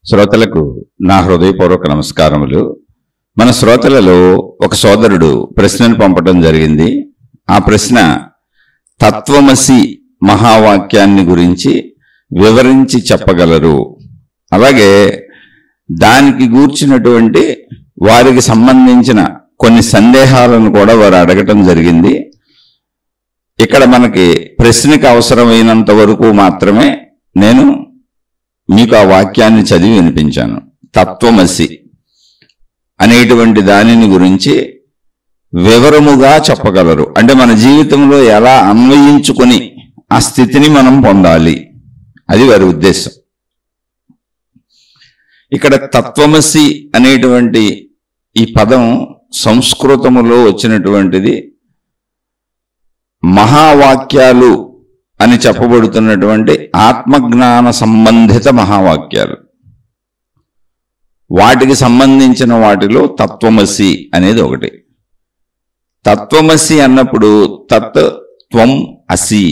శ్రోతలకు నా హృదయపూర్వక నమస్కారములు. మన శ్రోతలలో ఒక సోదరుడు ప్రశ్నను పంపడం జరిగింది. ఆ ప్రశ్న తత్వమసి మహావాక్యాన్ని గురించి వివరించి చెప్పగలరు, అలాగే దానికి గూర్చినటువంటి వారికి సంబంధించిన కొన్ని సందేహాలను కూడా వారు అడగటం జరిగింది. ఇక్కడ మనకి ప్రశ్నకు అవసరమైనంత వరకు మాత్రమే నేను మీకు ఆ వాక్యాన్ని చదివి వినిపించాను. తత్వమసి అనేటువంటి దానిని గురించి వివరముగా చెప్పగలరు అంటే మన జీవితంలో ఎలా అన్వయించుకొని ఆ స్థితిని మనం పొందాలి, అది వారి ఉద్దేశం. ఇక్కడ తత్వమసి అనేటువంటి ఈ పదం సంస్కృతములో వచ్చినటువంటిది. మహావాక్యాలు అని చెప్పబడుతున్నటువంటి ఆత్మజ్ఞాన సంబంధిత మహావాక్యాలు, వాటికి సంబంధించిన వాటిలో తత్వమసి అనేది ఒకటి. తత్వమసి అన్నప్పుడు తత్ త్వం అసి,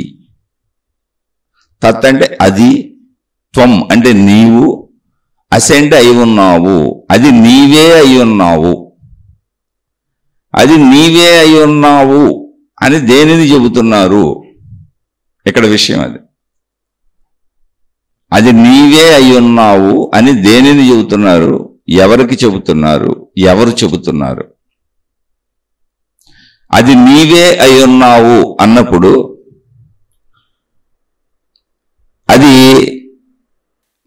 తత్ అంటే అది, త్వం అంటే నీవు, అసి అంటే అయి ఉన్నావు, అది నీవే అయి ఉన్నావు. అది నీవే అయి ఉన్నావు అని దేనిని చెబుతున్నారు? ఇక్కడ విషయం అది నీవే అయి ఉన్నావు అని దేనిని చెబుతున్నారు? ఎవరికి చెబుతున్నారు? ఎవరు చెబుతున్నారు? అది నీవే అయి ఉన్నావు అన్నప్పుడు అది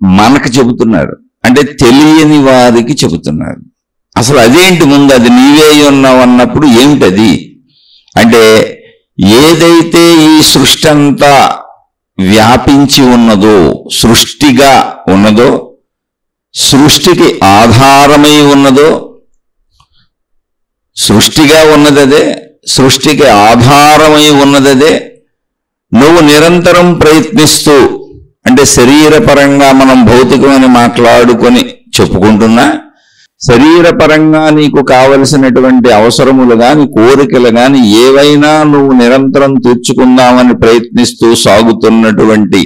మనకు చెబుతున్నారు, అంటే తెలియని వారికి చెబుతున్నారు. అసలు అదేంటి? ముందు అది నీవే అయి ఉన్నావు అన్నప్పుడు ఏమిటది అంటే, ఏదైతే ఈ సృష్టి అంతా వ్యాపించి ఉన్నదో, సృష్టిగా ఉన్నదో, సృష్టికి ఆధారమై ఉన్నదో, సృష్టిగా ఉన్నదదే, సృష్టికి ఆధారమై ఉన్నదదే, నువ్వు నిరంతరం ప్రయత్నిస్తూ, అంటే శరీరపరంగా మనం భౌతికమని మాట్లాడుకొని చెప్పుకుంటున్నా, శరీరపరంగా నీకు కావలసినటువంటి అవసరములు గాని కోరికలు గాని ఏవైనా నువ్వు నిరంతరం తీర్చుకుందామని ప్రయత్నిస్తూ సాగుతున్నటువంటి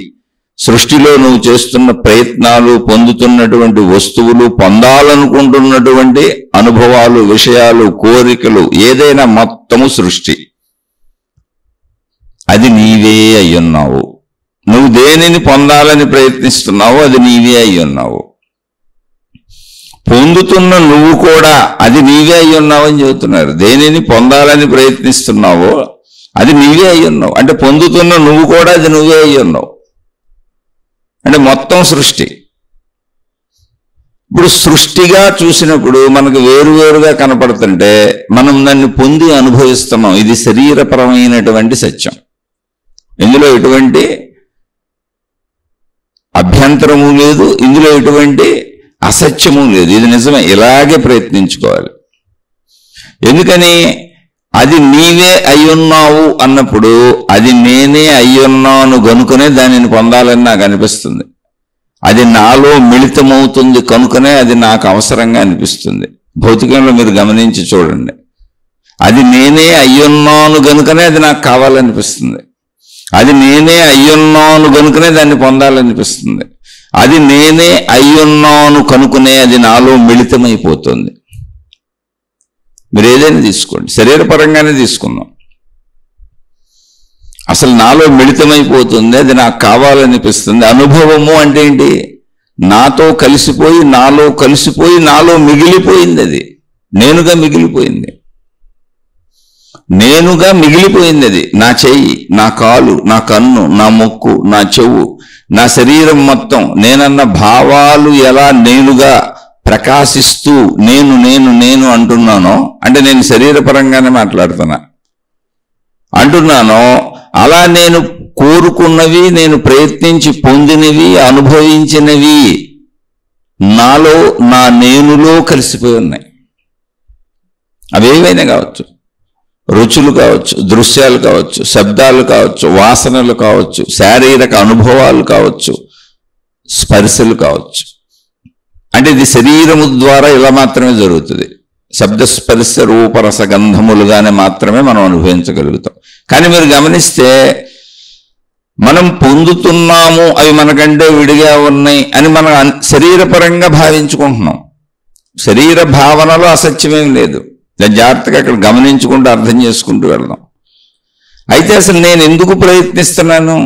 సృష్టిలో నువ్వు చేస్తున్న ప్రయత్నాలు, పొందుతున్నటువంటి వస్తువులు, పొందాలనుకుంటున్నటువంటి అనుభవాలు, విషయాలు, కోరికలు, ఏదైనా మొత్తము సృష్టి. అది నీవే అయ్యున్నావు. నువ్వు దేనిని పొందాలని ప్రయత్నిస్తున్నావో అది నీవే అయ్యున్నావు. పొందుతున్న నువ్వు కూడా అది నీవే అయి ఉన్నావని చెబుతున్నారు. దేనిని పొందాలని ప్రయత్నిస్తున్నావో అది నీవే అయి ఉన్నావు, అంటే పొందుతున్న నువ్వు కూడా అది నువ్వే అయి ఉన్నావు, అంటే మొత్తం సృష్టి. ఇప్పుడు సృష్టిగా చూసినప్పుడు మనకు వేరువేరుగా కనపడుతుంటే మనం దాన్ని పొంది అనుభవిస్తున్నాం. ఇది శరీరపరమైనటువంటి సత్యం. ఇందులో ఎటువంటి అభ్యంతరము లేదు, ఇందులో ఎటువంటి అసత్యము లేదు. ఇది నిజమే, ఇలాగే ప్రయత్నించుకోవాలి. ఎందుకని? అది నీవే అయ్యున్నావు అన్నప్పుడు అది నేనే అయ్యున్నాను కనుకనే దానిని పొందాలని నాకు అనిపిస్తుంది. అది నాలో మిళితమవుతుంది కనుకనే అది నాకు అవసరంగా అనిపిస్తుంది. భౌతికంలో మీరు గమనించి చూడండి, అది నేనే అయ్యున్నాను కనుకనే అది నాకు కావాలనిపిస్తుంది. అది నేనే అయ్యున్నాను కనుకనే దాన్ని పొందాలనిపిస్తుంది. అది నేనే అయ్యున్నాను కనుకునే అది నాలో మిళితమైపోతుంది. మీరు ఏదైనా తీసుకోండి, శరీరపరంగానే తీసుకుందాం. అసలు నాలో మిళితమైపోతుంది, అది నాకు కావాలనిపిస్తుంది. అనుభవము అంటే ఏంటి? నాతో కలిసిపోయి, నాలో కలిసిపోయి, నాలో మిగిలిపోయింది. అది నేనుగా మిగిలిపోయింది. నేనుగా మిగిలిపోయింది అది. నా చెయ్యి, నా కాలు, నా కన్ను, నా ముక్కు, నా చెవు, నా శరీరం మొత్తం నేనన్న భావాలు ఎలా నేనుగా ప్రకాశిస్తూ నేను నేను నేను అంటున్నానో, అంటే నేను శరీరపరంగానే అంటున్నానో, అలా నేను కోరుకున్నవి, నేను ప్రయత్నించి పొందినవి, అనుభవించినవి నాలో, నా నేనులో కలిసిపోయి ఉన్నాయి. అవేవైనా కావచ్చు, రుచులు కావచ్చు, దృశ్యాలు కావచ్చు, శబ్దాలు కావచ్చు, వాసనలు కావచ్చు, శారీరక అనుభవాలు కావచ్చు, స్పర్శలు కావచ్చు. అంటే ఇది శరీరము ద్వారా ఇలా మాత్రమే జరుగుతుంది. శబ్దస్పర్శ రూపరసగంధములుగానే మాత్రమే మనం అనుభవించగలుగుతాం. కానీ మీరు గమనిస్తే మనం పొందుతున్నాము, అవి మనకంటే విడిగా ఉన్నాయి అని మనం శరీరపరంగా భావించుకుంటున్నాం. శరీర భావనలో అసత్యమేం లేదు. దాన్ని జాగ్రత్తగా అక్కడ గమనించుకుంటూ అర్థం చేసుకుంటూ వెళ్దాం. అయితే అసలు నేను ఎందుకు ప్రయత్నిస్తున్నాను,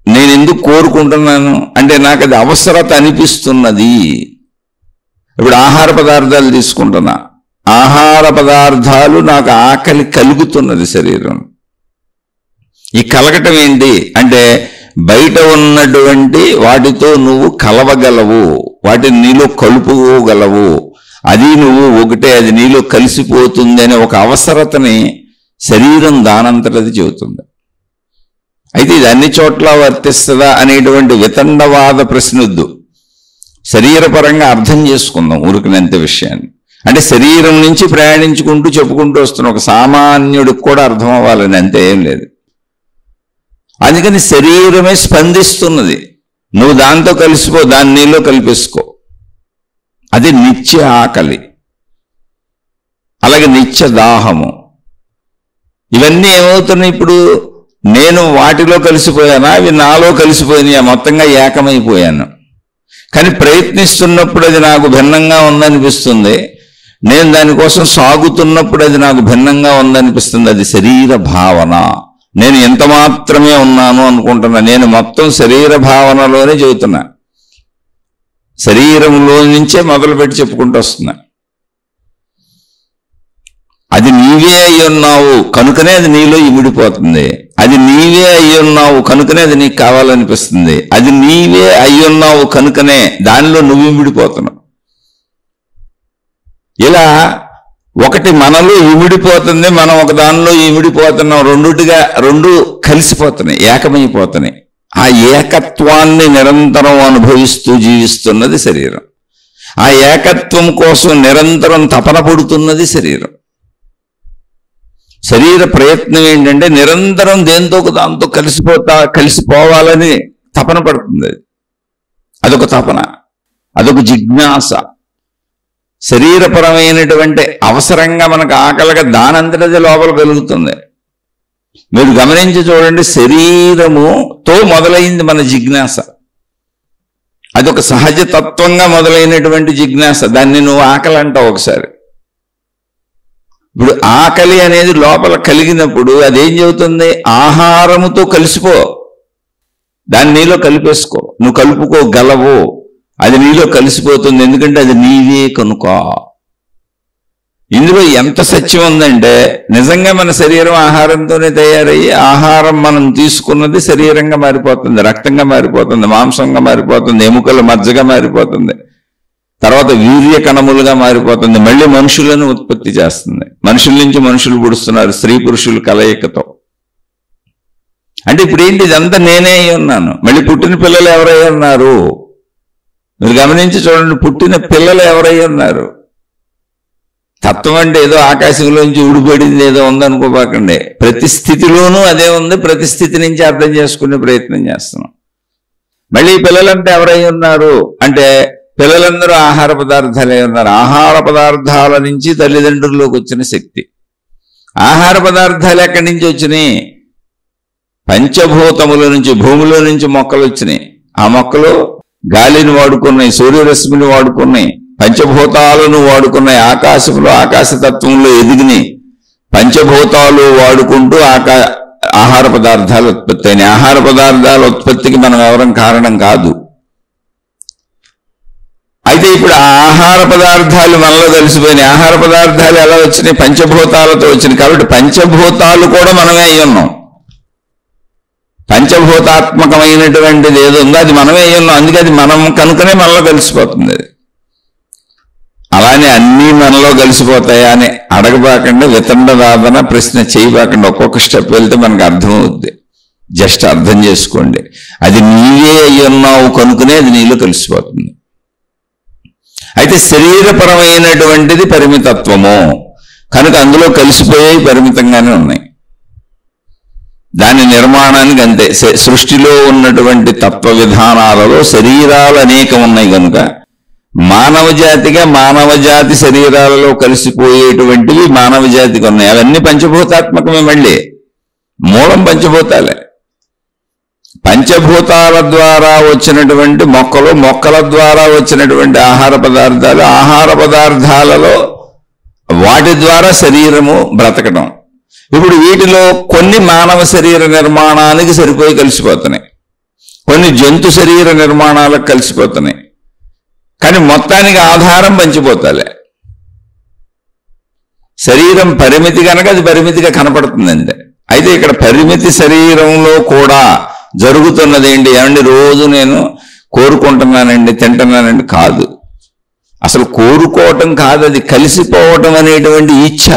నేను ఎందుకు కోరుకుంటున్నాను అంటే నాకు అది అవసరత అనిపిస్తున్నది. ఇప్పుడు ఆహార పదార్థాలు తీసుకుంటున్నా, ఆహార పదార్థాలు నాకు ఆకలి కలుగుతున్నది శరీరం. ఈ కలగటం ఏంటి అంటే బయట ఉన్నటువంటి వాటితో నువ్వు కలవగలవు, వాటిని నీలో కలుపుకోగలవు, అది నువ్వు ఒకటే, అది నీలో కలిసిపోతుంది అనే ఒక అవసరతని శరీరం దానంతటది చెబుతుంది. అయితే ఇది అన్ని చోట్ల వర్తిస్తుందా అనేటువంటి వితండవాద ప్రశ్నొద్దు. శరీరపరంగా అర్థం చేసుకుందాం ఊరికినంత విషయాన్ని. అంటే శరీరం నుంచి ప్రయాణించుకుంటూ చెప్పుకుంటూ వస్తున్న ఒక సామాన్యుడికి కూడా అర్థం అవ్వాలని అంతే ఏం లేదు. అందుకని శరీరమే స్పందిస్తున్నది, నువ్వు దాంతో కలిసిపో, దాన్ని నీలో కలిపేసుకో. అది నిత్య ఆకలి, అలాగే నిత్య దాహము. ఇవన్నీ ఏమవుతున్నాయి? ఇప్పుడు నేను వాటిలో కలిసిపోయానా, అవి నాలో కలిసిపోయినాయా, మొత్తంగా ఏకమైపోయాను. కానీ ప్రయత్నిస్తున్నప్పుడు అది నాకు భిన్నంగా ఉందనిపిస్తుంది, నేను దానికోసం సాగుతున్నప్పుడు అది నాకు భిన్నంగా ఉందనిపిస్తుంది. అది శరీర భావన. నేను ఎంత మాత్రమే ఉన్నాను అనుకుంటున్నా, నేను మొత్తం శరీర భావనలోనే చెబుతున్నా, శరీరంలో నుంచే మొదలుపెట్టి చెప్పుకుంటూ వస్తున్నా. అది నీవే అయి ఉన్నావు కనుకనే అది నీలో ఇమిడిపోతుంది, అది నీవే అయి ఉన్నావు కనుకనే అది నీకు కావాలనిపిస్తుంది, అది నీవే అయి ఉన్నావు కనుకనే దానిలో నువ్వు ఇమిడిపోతున్నావు. ఇలా ఒకటి మనలో ఇమిడిపోతుంది, మనం ఒక దానిలో ఇమిడిపోతున్నాం, రెండు కలిసిపోతున్నాయి, ఏకమైపోతున్నాయి. ఆ ఏకత్వాన్ని నిరంతరం అనుభవిస్తూ జీవిస్తున్నది శరీరం. ఆ ఏకత్వం కోసం నిరంతరం తపన పడుతున్నది శరీరం. శరీర ప్రయత్నం ఏంటంటే నిరంతరం దేంతో దాంతో కలిసిపోవాలని తపన పడుతుంది. అదొక తపన, అదొక జిజ్ఞాస. శరీరపరమైనటువంటి అవసరంగా మనకు ఆకలిగా దానంతటది లోపల కలుగుతుంది. మీరు గమనించి చూడండి, శరీరముతో మొదలైంది మన జిజ్ఞాస. అదొక సహజ తత్వంగా మొదలైనటువంటి జిజ్ఞాస. దాన్ని నువ్వు ఆకలి అంటావు ఒకసారి. ఇప్పుడు ఆకలి అనేది లోపల కలిగినప్పుడు అదేం చెబుతుంది? ఆహారముతో కలిసిపో, దాన్ని నీలో కలిపేసుకో, నువ్వు కలుపుకోగలవు, అది నీలో కలిసిపోతుంది, ఎందుకంటే అది నీవే కనుక. ఇందులో ఎంత సత్యం ఉందంటే నిజంగా మన శరీరం ఆహారంతోనే తయారయ్యి, ఆహారం మనం తీసుకున్నది శరీరంగా మారిపోతుంది, రక్తంగా మారిపోతుంది, మాంసంగా మారిపోతుంది, ఎముకల మజ్జగా మారిపోతుంది, తర్వాత వీర్య కణములుగా మారిపోతుంది, మళ్ళీ మనుషులను ఉత్పత్తి చేస్తుంది. మనుషుల నుంచి మనుషులు పుడుస్తున్నారు స్త్రీ పురుషుల కలయికతో. అంటే ఇప్పుడు ఏంటి? ఇదంతా నేనే అయి ఉన్నాను. మళ్ళీ పుట్టిన పిల్లలు ఎవరై ఉన్నారు? మీరు గమనించి చూడండి, పుట్టిన పిల్లలు ఎవరై ఉన్నారు? తత్వం అంటే ఏదో ఆకాశంలోంచి ఊడిపడింది ఏదో ఉందనుకోబాకండి. ప్రతి స్థితిలోనూ అదే ఉంది. ప్రతి స్థితి నుంచి అర్థం చేసుకునే ప్రయత్నం చేస్తున్నాం. మళ్ళీ పిల్లలంటే ఎవరై ఉన్నారు అంటే పిల్లలందరూ ఆహార పదార్థాలే ఉన్నారు. ఆహార పదార్థాల నుంచి తల్లిదండ్రుల్లోకి వచ్చిన శక్తి. ఆహార పదార్థాలు ఎక్కడి నుంచి వచ్చినాయి? పంచభూతముల నుంచి, భూమిలో నుంచి మొక్కలు వచ్చినాయి. ఆ మొక్కలు గాలిని వాడుకున్నాయి, సూర్యరశ్మిని వాడుకున్నాయి, పంచభూతాలను వాడుకున్నాయి, ఆకాశంలో ఆకాశతత్వంలో ఎదిగినాయి. పంచభూతాలు వాడుకుంటూ ఆహార పదార్థాలు ఉత్పత్తి అయినాయి. ఆహార పదార్థాల ఉత్పత్తికి మనం ఎవరం కారణం కాదు. అయితే ఇప్పుడు ఆ ఆహార పదార్థాలు మనలో కలిసిపోయినాయి. ఆహార పదార్థాలు ఎలా వచ్చినాయి? పంచభూతాలతో వచ్చినాయి. కాబట్టి పంచభూతాలు కూడా మనమే అయి ఉన్నాం. పంచభూతాత్మకమైనటువంటిది ఏదో ఉందో అది మనమే అయి ఉన్నాం. అందుకే అది మనం కనుకనే మనలో కలిసిపోతుంది. అది అలానే అన్నీ మనలో కలిసిపోతాయా అని అడగబాకండి, వితండవాదన ప్రశ్న చేయబాకండి. ఒక్కొక్క స్టెప్ వెళ్తే మనకు అర్థమవుద్ది. జస్ట్ అర్థం చేసుకోండి, అది నీవే అయి ఉన్నావు కనుకనే అది నీలో కలిసిపోతుంది. అయితే శరీరపరమైనటువంటిది పరిమితత్వము కనుక అందులో కలిసిపోయి పరిమితంగానే ఉన్నాయి. దాని నిర్మాణానికి అంతే. సృష్టిలో ఉన్నటువంటి తత్వ విధానాలలో శరీరాలు అనేకం ఉన్నాయి కనుక మానవ జాతిగా మానవ జాతి శరీరాలలో కలిసిపోయేటువంటివి మానవ జాతికి ఉన్నాయి. అవన్నీ పంచభూతాత్మకమే. మళ్ళీ మూలం పంచభూతాలే. పంచభూతాల ద్వారా వచ్చినటువంటి మొక్కలు, మొక్కల ద్వారా వచ్చినటువంటి ఆహార పదార్థాలు, ఆహార పదార్థాలలో వాటి ద్వారా శరీరము బ్రతకడం. ఇప్పుడు వీటిలో కొన్ని మానవ శరీర నిర్మాణానికి సరిపోయి కలిసిపోతున్నాయి, కొన్ని జంతు శరీర నిర్మాణాలకు కలిసిపోతున్నాయి. కానీ మొత్తానికి ఆధారం పంచిపోతాలే. శరీరం పరిమితి కనుక అది పరిమితిగా కనపడుతుందండి. అయితే ఇక్కడ పరిమితి శరీరంలో కూడా జరుగుతున్నది ఏంటి? ఏమండి రోజు నేను కోరుకుంటున్నానండి, తింటున్నానండి కాదు. అసలు కోరుకోవటం కాదు, అది కలిసిపోవటం అనేటువంటి ఇచ్ఛ.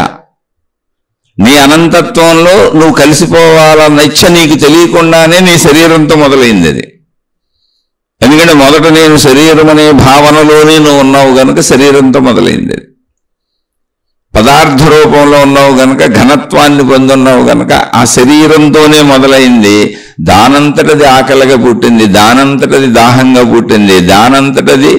నీ అనంతత్వంలో నువ్వు కలిసిపోవాలన్న ఇచ్ఛ నీకు తెలియకుండానే నీ శరీరంతో మొదలైంది అది. ఎందుకంటే మొదట నేను శరీరం అనే భావనలోనే నువ్వు ఉన్నావు కనుక శరీరంతో మొదలైంది అది. పదార్థ రూపంలో ఉన్నావు గనక, ఘనత్వాన్ని పొందున్నావు గనక ఆ శరీరంతోనే మొదలైంది. దానంతటది ఆకలిగా పుట్టింది, దానంతటది దాహంగా పుట్టింది, దానంతటది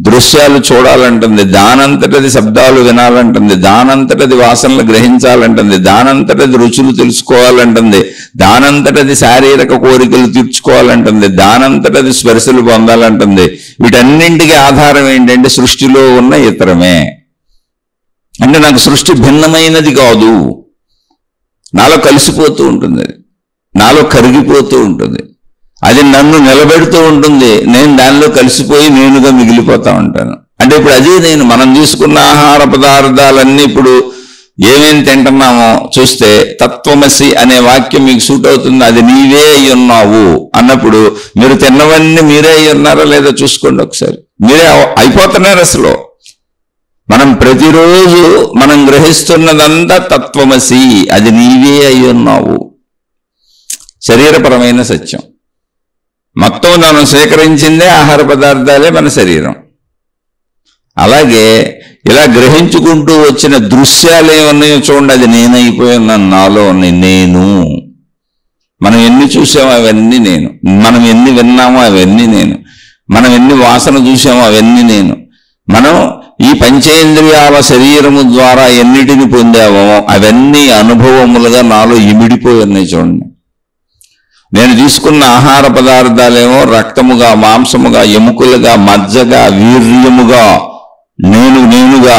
దృశ్యాలు చూడాలంటుంది, దానంతటది శబ్దాలు వినాలంటుంది, దానంతటది వాసనలు గ్రహించాలంటుంది, దానంతటది రుచులు తెలుసుకోవాలంటుంది, దానంతటది శారీరక కోరికలు తీర్చుకోవాలంటుంది, దానంతటది స్పర్శలు పొందాలంటుంది. వీటన్నింటికి ఆధారం ఏంటంటే సృష్టిలో ఉన్న ఇతరమే. అంటే నాకు సృష్టి భిన్నమైనది కాదు, నాలో కలిసిపోతూ ఉంటుంది, నాలో కరిగిపోతూ ఉంటుంది, అది నన్ను నిలబెడుతూ ఉంటుంది, నేను దానిలో కలిసిపోయి నేనుగా మిగిలిపోతా ఉంటాను. అంటే ఇప్పుడు అదే నేను. మనం తీసుకున్న ఆహార పదార్థాలన్నీ ఇప్పుడు ఏమేమి తింటున్నామో చూస్తే తత్వమసి అనే వాక్యం మీకు సూట్ అవుతుంది. అది నీవే అయి ఉన్నావు అన్నప్పుడు మీరు తిన్నవన్నీ మీరే అయి ఉన్నారా లేదా చూసుకోండి ఒకసారి. మీరే అయిపోతున్నారు అసలు. మనం ప్రతిరోజు మనం గ్రహిస్తున్నదంతా తత్వమసి, అది నీవే అయి ఉన్నావు. శరీరపరమైన సత్యం. మొత్తం మనం స్వీకరించిందే ఆహార పదార్థాలే మన శరీరం. అలాగే ఇలా గ్రహించుకుంటూ వచ్చిన దృశ్యాలు ఏమన్నాయో చూడండి, అది నేనైపోయి ఉన్నాను, నాలో ఉన్నాయి నేను. మనం ఎన్ని చూసామో అవన్నీ నేను, మనం ఎన్ని విన్నామో అవన్నీ నేను, మనం ఎన్ని వాసన చూసామో అవన్నీ నేను, మనం ఈ పంచేంద్రియాల శరీరము ద్వారా ఎన్నిటిని పొందామో అవన్నీ అనుభవములుగా నాలో ఇమిడిపోయి ఉన్నాయి చూడండి. నేను తీసుకున్న ఆహార పదార్థాలేమో రక్తముగా, మాంసముగా, ఎముకలుగా, మజ్జగా, వీర్యముగా, నేనుగా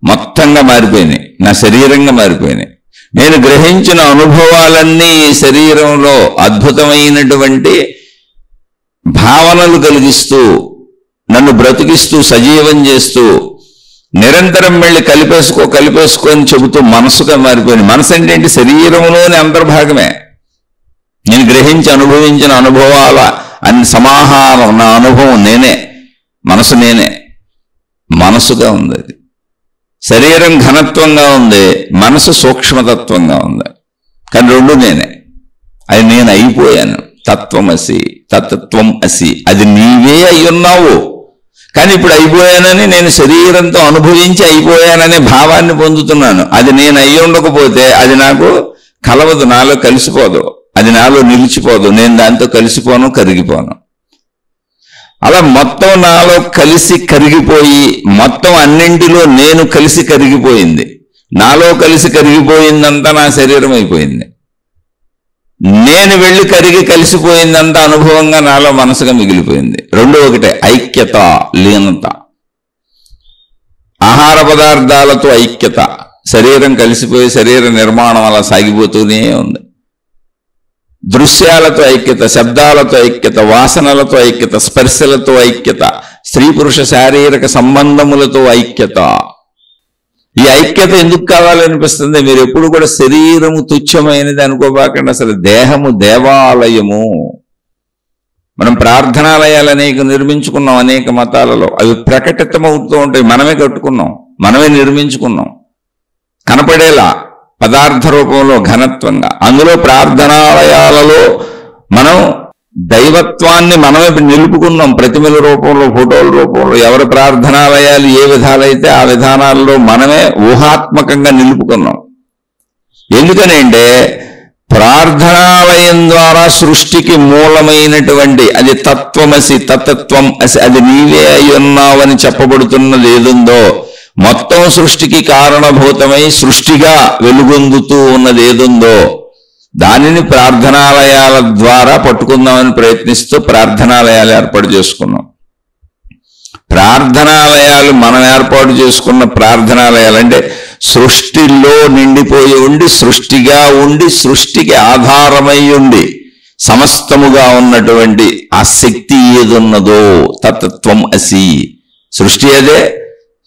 మొత్తంగా మారిపోయినాయి, నా శరీరంగా మారిపోయినాయి. నేను గ్రహించిన అనుభవాలన్నీ ఈ శరీరంలో అద్భుతమైనటువంటి భావనలు కలిగిస్తూ, నన్ను బ్రతికిస్తూ, సజీవం చేస్తూ, నిరంతరం వెళ్ళి కలిపేసుకో అని చెబుతూ మనసుగా మారిపోయింది. మనసు ఏంటంటే శరీరంలోని అంతర్భాగమే. నేను గ్రహించి అనుభవించిన అనుభవాల అన్ని సమాహారం, నా అనుభవం నేనే, మనసు నేనే, మనసుగా ఉంది. అది శరీరం ఘనత్వంగా ఉంది, మనసు సూక్ష్మతత్వంగా ఉంది. కానీ రెండు నేనే. అది నేను అయిపోయాను. తత్వమసి, తత్వం అసి, అది నీవే అయి ఉన్నావు. కానీ ఇప్పుడు అయిపోయానని నేను శరీరంతో అనుభవించి అయిపోయాననే భావాన్ని పొందుతున్నాను. అది నేను అయి ఉండకపోతే అది నాకు కలవదు, నాలో కలిసిపోదు, అది నాలో నిలిచిపోదు, నేను దాంతో కలిసిపోను, కరిగిపోను. అలా మొత్తం నాలో కలిసి కరిగిపోయి, మొత్తం అన్నింటిలో నేను కలిసి కరిగిపోయింది. నాలో కలిసి కరిగిపోయిందంతా నా శరీరం అయిపోయింది. నేను వెళ్ళి కరిగి కలిసిపోయిందంతా అనుభవంగా నాలో మనసుగా మిగిలిపోయింది. రెండు ఒకటే, ఐక్యత, లీనత. ఆహార పదార్థాలతో ఐక్యత, శరీరం కలిసిపోయి శరీర నిర్మాణం అలా సాగిపోతూనే ఉంది. దృశ్యాలతో ఐక్యత, శబ్దాలతో ఐక్యత, వాసనలతో ఐక్యత, స్పర్శలతో ఐక్యత, స్త్రీ పురుష శారీరక సంబంధములతో ఐక్యత. ఈ ఐక్యత ఎందుకు కావాలనిపిస్తుంది? మీరు ఎప్పుడు కూడా శరీరము తుచ్చమైనది అనుకోబాకండి. అసలు దేహము దేవాలయము. మనం ప్రార్థనాలయాలు అనేక నిర్మించుకున్నాం, అనేక మతాలలో. అవి ప్రకటితమవుతూ ఉంటాయి, మనమే కట్టుకున్నాం, మనమే నిర్మించుకున్నాం, కనపడేలా పదార్థ రూపంలో, ఘనత్వంగా. అందులో ప్రార్థనాలయాలలో మనం దైవత్వాన్ని మనమే నిలుపుకున్నాం, ప్రతిమల రూపంలో, ఫోటోల రూపంలో. ఎవరి ప్రార్థనాలయాలు ఏ విధాలైతే ఆ విధానాల్లో మనమే ఊహాత్మకంగా నిలుపుకున్నాం. ఎందుకనంటే ప్రార్థనాలయం ద్వారా సృష్టికి మూలమైనటువంటి అది తత్వమసి, తత్వం అసి, అది నీవే అయి ఉన్నావని చెప్పబడుతున్నది ఏదుందో, మొత్తం సృష్టికి కారణభూతమై సృష్టిగా వెలుగొందుతూ ఉన్నది ఏదుందో దానిని ప్రార్థనాలయాల ద్వారా పట్టుకుందామని ప్రయత్నిస్తూ ప్రార్థనాలయాలు ఏర్పాటు చేసుకున్నాం. ప్రార్థనాలయాలు మనం ఏర్పాటు చేసుకున్న ప్రార్థనాలయాలు అంటే సృష్టిలో నిండిపోయి ఉండి, సృష్టిగా ఉండి, సృష్టికి ఆధారమై ఉండి సమస్తముగా ఉన్నటువంటి ఆ శక్తి ఏదున్నదో తత్వం అసి. సృష్టి అదే,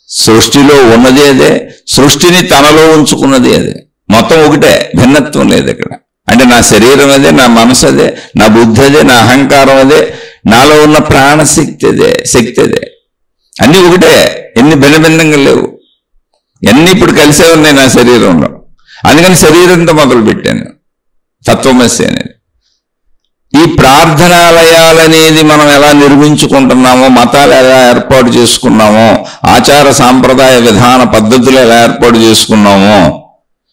సృష్టిలో ఉన్నది అదే, సృష్టిని తనలో ఉంచుకున్నది అదే. మొత్తం ఒకటే, భిన్నత్వం లేదు ఇక్కడ. అంటే నా శరీరం అదే, నా మనసు అదే, నా బుద్ధి అదే, నా అహంకారం అదే, నాలో ఉన్న ప్రాణశక్తి అదే, శక్తి అదే, అన్నీ ఒకటే. ఎన్ని భిన్న భిన్నంగా లేవు, ఎన్ని ఇప్పుడు కలిసే ఉన్నాయి నా శరీరంలో. అందుకని శరీరంతో మొదలు పెట్టాను తత్వమసి అనేది. ఈ ప్రార్థనాలయాలనేది మనం ఎలా నిర్మించుకుంటున్నామో, మతాలు ఎలా ఏర్పాటు చేసుకున్నామో, ఆచార సాంప్రదాయ విధాన పద్ధతులు ఎలా ఏర్పాటు చేసుకున్నామో,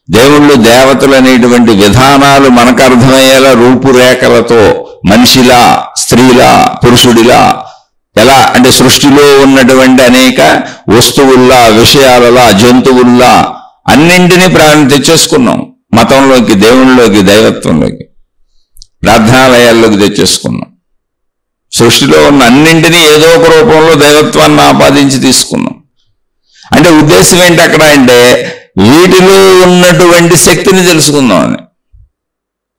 దేవుళ్ళు దేవతలు అనేటువంటి విధానాలు మనకు అర్థమయ్యేలా రూపురేఖలతో మనిషిలా, స్త్రీలా, పురుషుడిలా, ఎలా అంటే సృష్టిలో ఉన్నటువంటి అనేక వస్తువుల్లా, విషయాలలా, జంతువుల్లా అన్నింటినీ తెచ్చేసుకున్నాం మతంలోకి, దేవుళ్ళలోకి, దైవత్వంలోకి, ప్రార్థనాలయాల్లోకి తెచ్చేసుకున్నాం. సృష్టిలో ఉన్న అన్నింటినీ ఏదో ఒక రూపంలో దైవత్వాన్ని ఆపాదించి తీసుకున్నాం. అంటే ఉద్దేశం ఏంటి అక్కడ అంటే వీటిలో ఉన్నటువంటి శక్తిని తెలుసుకుందాం అని.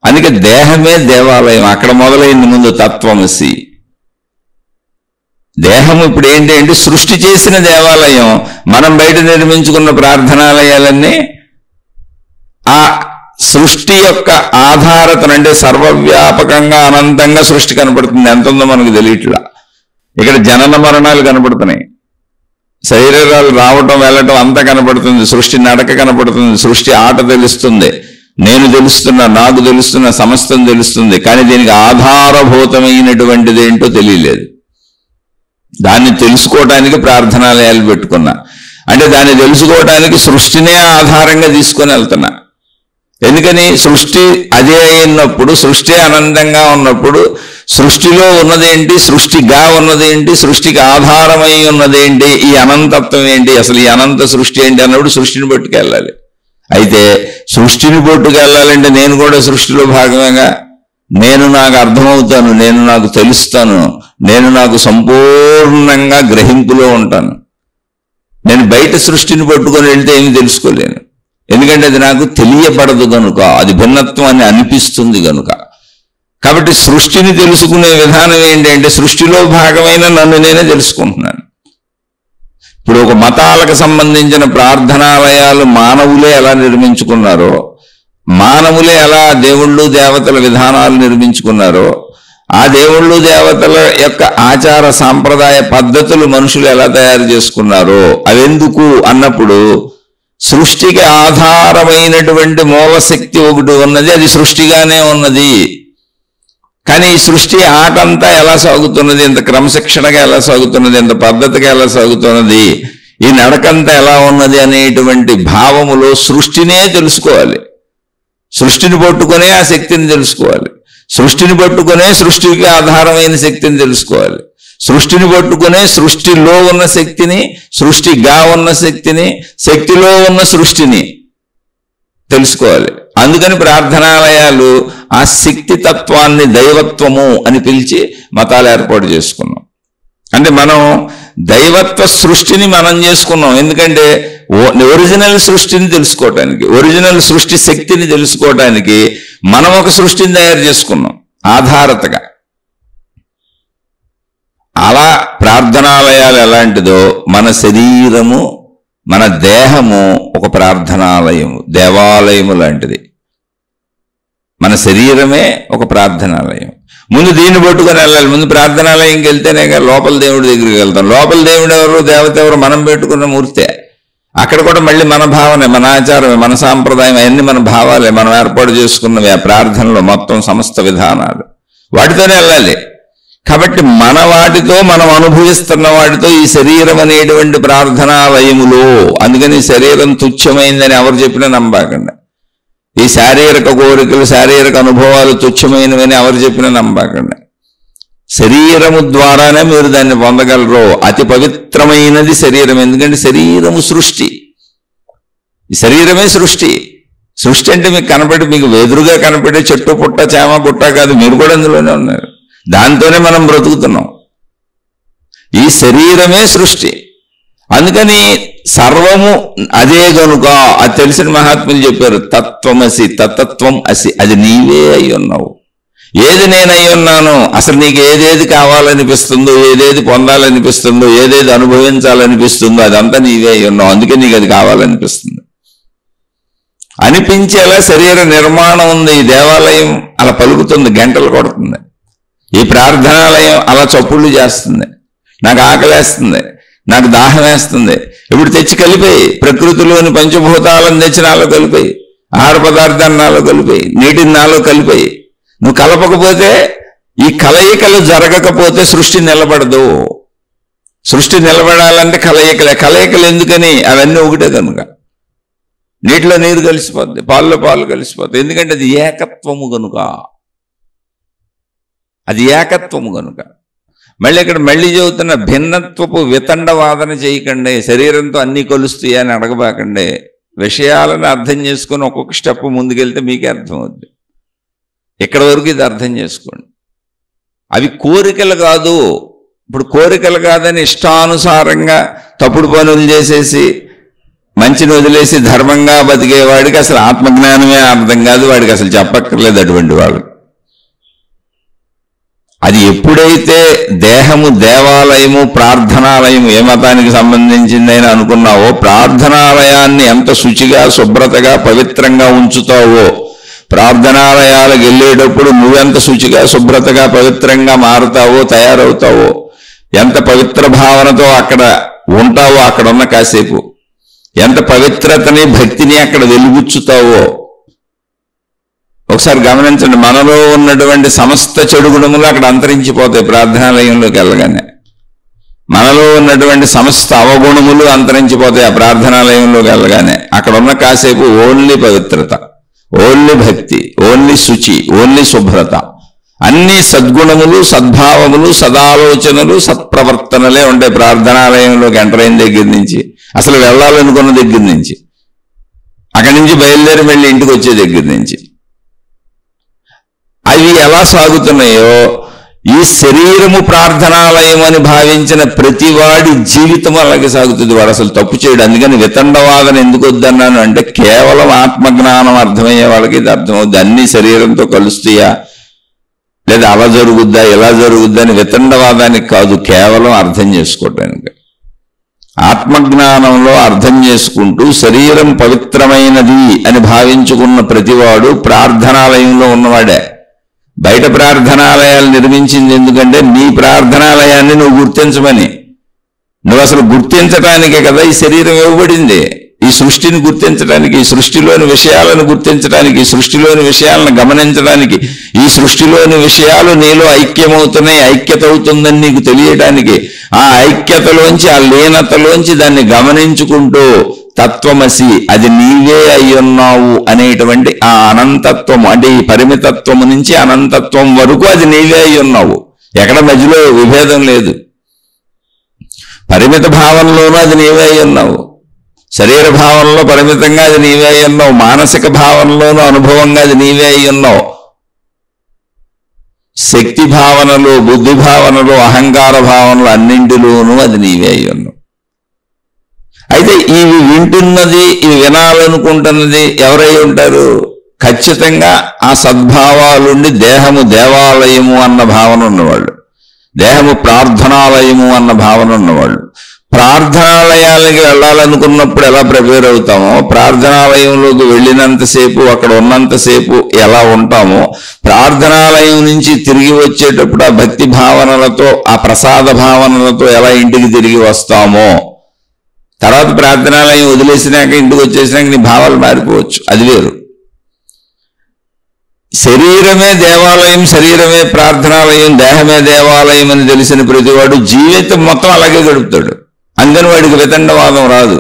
అందుకే దేహమే దేవాలయం అక్కడ మొదలైంది. ముందు తత్వమసి. దేహం ఇప్పుడు ఏంటి అంటే సృష్టి చేసిన దేవాలయం. మనం బయట నిర్మించుకున్న ప్రార్థనాలయాలన్నీ ఆ సృష్టి యొక్క ఆధారతను, అంటే సర్వవ్యాపకంగా అనంతంగా సృష్టి కనపడుతుంది. ఎంత ఉందో మనకు తెలియట్లా. ఇక్కడ జనన మరణాలు కనపడుతున్నాయి, శరీరాలు రావటం వెళ్ళటం అంతా కనపడుతుంది, సృష్టి నడక కనపడుతుంది, సృష్టి ఆట తెలుస్తుంది, నేను తెలుస్తున్నా, నాకు తెలుస్తున్న సమస్తం తెలుస్తుంది. కానీ దీనికి ఆధారభూతమైనటువంటిది ఏంటో తెలియలేదు. దాన్ని తెలుసుకోవటానికి ప్రార్థనాలయాలు పెట్టుకున్నా. అంటే దాన్ని తెలుసుకోవటానికి సృష్టినే ఆధారంగా తీసుకొని వెళ్తున్నా. ఎందుకని సృష్టి అదే అయినప్పుడు, సృష్టి అనంతంగా ఉన్నప్పుడు సృష్టిలో ఉన్నదేంటి, సృష్టిగా ఉన్నదేంటి, సృష్టికి ఆధారమై ఉన్నదేంటి, ఈ అనంతత్వం ఏంటి, అసలు ఈ అనంత సృష్టి ఏంటి అన్నప్పుడు సృష్టిని పట్టుకెళ్ళాలి. అయితే సృష్టిని పట్టుకెళ్ళాలంటే నేను కూడా సృష్టిలో భాగమేగా. నేను నాకు అర్థమవుతాను, నేను నాకు తెలుస్తాను, నేను నాకు సంపూర్ణంగా గ్రహింపులో ఉంటాను. నేను బయట సృష్టిని పట్టుకొని వెళ్తే ఏమి తెలుసుకోలేను. ఎందుకంటే అది నాకు తెలియబడదు కనుక, అది భిన్నత్వం అని అనిపిస్తుంది కనుక. కాబట్టి సృష్టిని తెలుసుకునే విధానం ఏంటంటే సృష్టిలో భాగమైన నన్ను నేనే తెలుసుకుంటున్నాను. ఇప్పుడు ఒక మతాలకు సంబంధించిన ప్రార్థనాలయాలు మానవులే ఎలా నిర్మించుకున్నారో, మానవులే ఎలా దేవుళ్ళు దేవతల విధానాలు నిర్మించుకున్నారో, ఆ దేవుళ్ళు దేవతల యొక్క ఆచార సాంప్రదాయ పద్ధతులు మనుషులు ఎలా తయారు చేసుకున్నారో, అవెందుకు అన్నప్పుడు సృష్టికి ఆధారమైనటువంటి మూలశక్తి ఒకటి ఉన్నది, అది సృష్టిగానే ఉన్నది. కానీ ఈ సృష్టి ఆటంతా ఎలా సాగుతున్నది, ఇంత క్రమశిక్షణగా ఎలా సాగుతున్నది, ఇంత పద్ధతిగా ఎలా సాగుతున్నది, ఈ నడకంతా ఎలా ఉన్నది అనేటువంటి భావములో సృష్టినే తెలుసుకోవాలి. సృష్టిని పట్టుకునే ఆ శక్తిని తెలుసుకోవాలి. సృష్టిని పట్టుకునే సృష్టికి ఆధారమైన శక్తిని తెలుసుకోవాలి. సృష్టిని పట్టుకునే సృష్టిలో ఉన్న శక్తిని, సృష్టిగా ఉన్న శక్తిని, శక్తిలో ఉన్న సృష్టిని తెలుసుకోవాలి. అందుకని ప్రార్థనాలయాలు ఆ శక్తి తత్వాన్ని దైవత్వము అని పిలిచి మతాలు ఏర్పాటు చేసుకున్నాం. అంటే మనం దైవత్వ సృష్టిని మనం చేసుకున్నాం. ఎందుకంటే ఒరిజినల్ సృష్టిని తెలుసుకోవటానికి, ఒరిజినల్ సృష్టి శక్తిని తెలుసుకోవటానికి మనం ఒక సృష్టిని తయారు చేసుకున్నాం ఆధారతగా. అలా ప్రార్థనాలయాలు ఎలాంటిదో మన శరీరము, మన దేహము ఒక ప్రార్థనాలయము, దేవాలయము లాంటిది. మన శరీరమే ఒక ప్రార్థనాలయం. ముందు దీన్ని పట్టుకొని వెళ్ళాలి. ముందు ప్రార్థనాలయంకి వెళ్తేనే లోపల దేవుడి దగ్గరికి వెళ్తాం. లోపల దేవుడు ఎవరు, దేవత ఎవరు, మనం పెట్టుకున్న మూర్తే. అక్కడ కూడా మళ్ళీ మన భావనే, మన ఆచారమే, మన సాంప్రదాయం, అవన్నీ మన భావాలే, మనం ఏర్పాటు చేసుకున్నవి. ఆ ప్రార్థనలో మొత్తం సమస్త విధానాలు వాటితోనే వెళ్ళాలి. కాబట్టి మన వాటితో, మనం అనుభవిస్తున్న వాటితో ఈ శరీరం అనేటువంటి ప్రార్థనాలయములో, అందుకని శరీరం తుచ్చమైందని ఎవరు చెప్పినా నమ్మకండి. ఈ శారీరక కోరికలు, శారీరక అనుభవాలు తుచ్చమైనవని ఎవరు చెప్పినా నమ్మకండి. శరీరము ద్వారానే మీరు దాన్ని పొందగలరు. అతి పవిత్రమైనది శరీరం. ఎందుకంటే శరీరము సృష్టి, ఈ శరీరమే సృష్టి. సృష్టి అంటే మీకు కనపడి, మీకు ఎదురుగా కనపడే చెట్టు పుట్ట చేమ పుట్ట కాదు, మీరు కూడా అందులోనే ఉన్నారు. దాంతోనే మనం బ్రతుకుతున్నాం. ఈ శరీరమే సృష్టి. అందుకని సర్వము అదే గనుక అది తెలిసిన మహాత్ములు చెప్పారు, తత్వమసి తతత్వం అసి, అది నీవే అయి ఉన్నావు. ఏది నేనై ఉన్నాను, అసలు నీకు ఏదేది కావాలనిపిస్తుందో, ఏదేది పొందాలనిపిస్తుందో, ఏదేది అనుభవించాలనిపిస్తుందో అదంతా నీవే అయి ఉన్నావు. అందుకే నీకు అది కావాలనిపిస్తుంది. అనిపించేలా శరీర నిర్మాణం ఉంది. ఈ దేవాలయం అలా పలుకుతుంది, గంటలు కొడుతుంది. ఈ ప్రార్థనాలయం అలా చప్పుళ్ళు చేస్తుంది. నాకు ఆకలేస్తుంది, నాకు దాహం వేస్తుంది, ఇప్పుడు తెచ్చి కలిపాయి. ప్రకృతిలోని పంచభూతాలను తెచ్చి నాలో కలిపాయి, ఆహార పదార్థాన్ని నాలో కలిపాయి, నీటిని నాలో కలిపాయి. నువ్వు కలపకపోతే, ఈ కలయికలు జరగకపోతే సృష్టి నిలబడదు. సృష్టి నిలబడాలంటే కలయికలే. కలయికలు ఎందుకని? అవన్నీ ఒకటే కనుక. నీటిలో నీరు కలిసిపోద్ది, పాలలో పాలు కలిసిపోద్ది. ఎందుకంటే అది ఏకత్వము కనుక. అది ఏకత్వము కనుక. మళ్ళీ ఇక్కడ మళ్ళీ చెబుతున్న భిన్నత్వపు వితండవాదన చేయకండి. శరీరంతో అన్నీ కలుస్తాయి అని అడగబాకండి. విషయాలను అర్థం చేసుకొని ఒక్కొక్క స్టెప్ ముందుకెళ్తే మీకే అర్థమవుద్ది. ఇక్కడ వరకు ఇది అర్థం చేసుకోండి. అవి కోరికలు కాదు. ఇప్పుడు కోరికలు కాదని ఇష్టానుసారంగా తప్పుడు పనులు చేసేసి మంచిని వదిలేసి ధర్మంగా బతికేవాడికి అసలు ఆత్మజ్ఞానమే అర్థం కాదు. వాడికి అసలు చెప్పక్కర్లేదు అటువంటి వాడు. అది ఎప్పుడైతే దేహము దేవాలయము, ప్రార్థనాలయము ఏ మతానికి సంబంధించిందని అనుకున్నావో, ప్రార్థనాలయాన్ని ఎంత శుచిగా, శుభ్రతగా, పవిత్రంగా ఉంచుతావో, ప్రార్థనాలయాలకు వెళ్ళేటప్పుడు నువ్వెంత శుచిగా, శుభ్రతగా, పవిత్రంగా మారుతావో, తయారవుతావో, ఎంత పవిత్ర భావనతో అక్కడ ఉంటావో, అక్కడ ఉన్న కాసేపు ఎంత పవిత్రతని, భక్తిని అక్కడ వెలుగుచ్చుతావో ఒకసారి గమనించండి. మనలో ఉన్నటువంటి సమస్త చెడు గుణములు అక్కడ అంతరించిపోతాయి ప్రార్థనాలయంలోకి వెళ్ళగానే. మనలో ఉన్నటువంటి సమస్త అవగుణములు అంతరించిపోతాయి ఆ ప్రార్థనాలయంలోకి వెళ్ళగానే. అక్కడ ఉన్న కాసేపు ఓన్లీ పవిత్రత, ఓన్లీ భక్తి, ఓన్లీ శుచి, ఓన్లీ శుభ్రత, అన్ని సద్గుణములు, సద్భావములు, సదాలోచనలు, సత్ప్రవర్తనలే ఉంటాయి ప్రార్థనాలయంలోకి ఎంటర్ అయిన దగ్గర నుంచి, అసలు వెళ్ళాలనుకున్న దగ్గర నుంచి, అక్కడి నుంచి బయలుదేరి మళ్ళీ ఇంటికి వచ్చే దగ్గర నుంచి. అవి ఎలా సాగుతున్నాయో, ఈ శరీరము ప్రార్థనాలయం అని భావించిన ప్రతివాడి జీవితం అలాగే సాగుతుంది. వాడు అసలు తప్పు చేయడు. అందుకని వితండవాదన ఎందుకు వద్దన్నాను అంటే, కేవలం ఆత్మజ్ఞానం అర్థమయ్యే వాళ్ళకి ఇది అర్థమవుద్ది. అన్ని శరీరంతో కలుస్తాయా, లేదా అలా జరుగుద్దా, ఇలా జరుగుద్దా అని వితండవాదానికి కాదు, కేవలం అర్థం చేసుకోవటానికి. ఆత్మజ్ఞానంలో అర్థం చేసుకుంటూ శరీరం పవిత్రమైనది అని భావించుకున్న ప్రతివాడు ప్రార్థనాలయంలో ఉన్నవాడే. బయట ప్రార్థనాలయాలు నిర్మించింది ఎందుకంటే నీ ప్రార్థనాలయాన్ని నువ్వు గుర్తించమని. నువ్వు అసలు గుర్తించడానికే కదా ఈ శరీరం ఇవ్వబడింది. ఈ సృష్టిని గుర్తించడానికి, ఈ సృష్టిలోని విషయాలను గుర్తించడానికి, ఈ సృష్టిలోని విషయాలను గమనించడానికి, ఈ సృష్టిలోని విషయాలు నీలో ఐక్యమవుతున్నాయి, ఐక్యత అవుతుందని నీకు తెలియడానికి, ఆ ఐక్యతలోంచి, ఆ లీనతలోంచి దాన్ని గమనించుకుంటూ తత్వమసి, అది నీవే అయ్యున్నావు అనేటువంటి ఆ అనంతత్వం, అంటే ఈ పరిమితత్వము నుంచి అనంతత్వం వరకు అది నీవే అయ్యున్నావు. ఎక్కడ మధ్యలో విభేదం లేదు. పరిమిత భావనలోనూ అది నీవే అయ్యున్నావు, శరీర భావనలో పరిమితంగా అది నీవే అయ్యున్నావు, మానసిక భావనలోనూ అనుభవంగా అది నీవే అయ్యున్నావు, శక్తి భావనలు, బుద్ధి భావనలు, అహంకార భావనలు అన్నింటిలోనూ అది నీవే అయ్యున్నావు. అయితే ఇవి వింటున్నది, ఇవి వినాలనుకుంటున్నది ఎవరై ఉంటారు? ఖచ్చితంగా ఆ సద్భావాలుండి దేహము దేవాలయము అన్న భావన ఉన్నవాళ్ళు, దేహము ప్రార్థనాలయము అన్న భావన ఉన్నవాళ్ళు. ప్రార్థనాలయాలకి వెళ్ళాలనుకున్నప్పుడు ఎలా ప్రిపేర్ అవుతామో, ప్రార్థనాలయంలోకి వెళ్ళినంతసేపు, అక్కడ ఉన్నంతసేపు ఎలా ఉంటామో, ప్రార్థనాలయం నుంచి తిరిగి వచ్చేటప్పుడు ఆ భక్తి భావనలతో, ఆ ప్రసాద భావనలతో ఎలా ఇంటికి తిరిగి వస్తామో, తర్వాత ప్రార్థనాలయం వదిలేసినాక ఇంటికి వచ్చేసినాక నీ భావాలు మారిపోవచ్చు, అది వేరు. శరీరమే దేవాలయం, శరీరమే ప్రార్థనాలయం, దేహమే దేవాలయం అని తెలిసిన ప్రతివాడు జీవితం మొత్తం అలాగే గడుపుతాడు. అందుకని వాడికి వితండవాదం రాదు.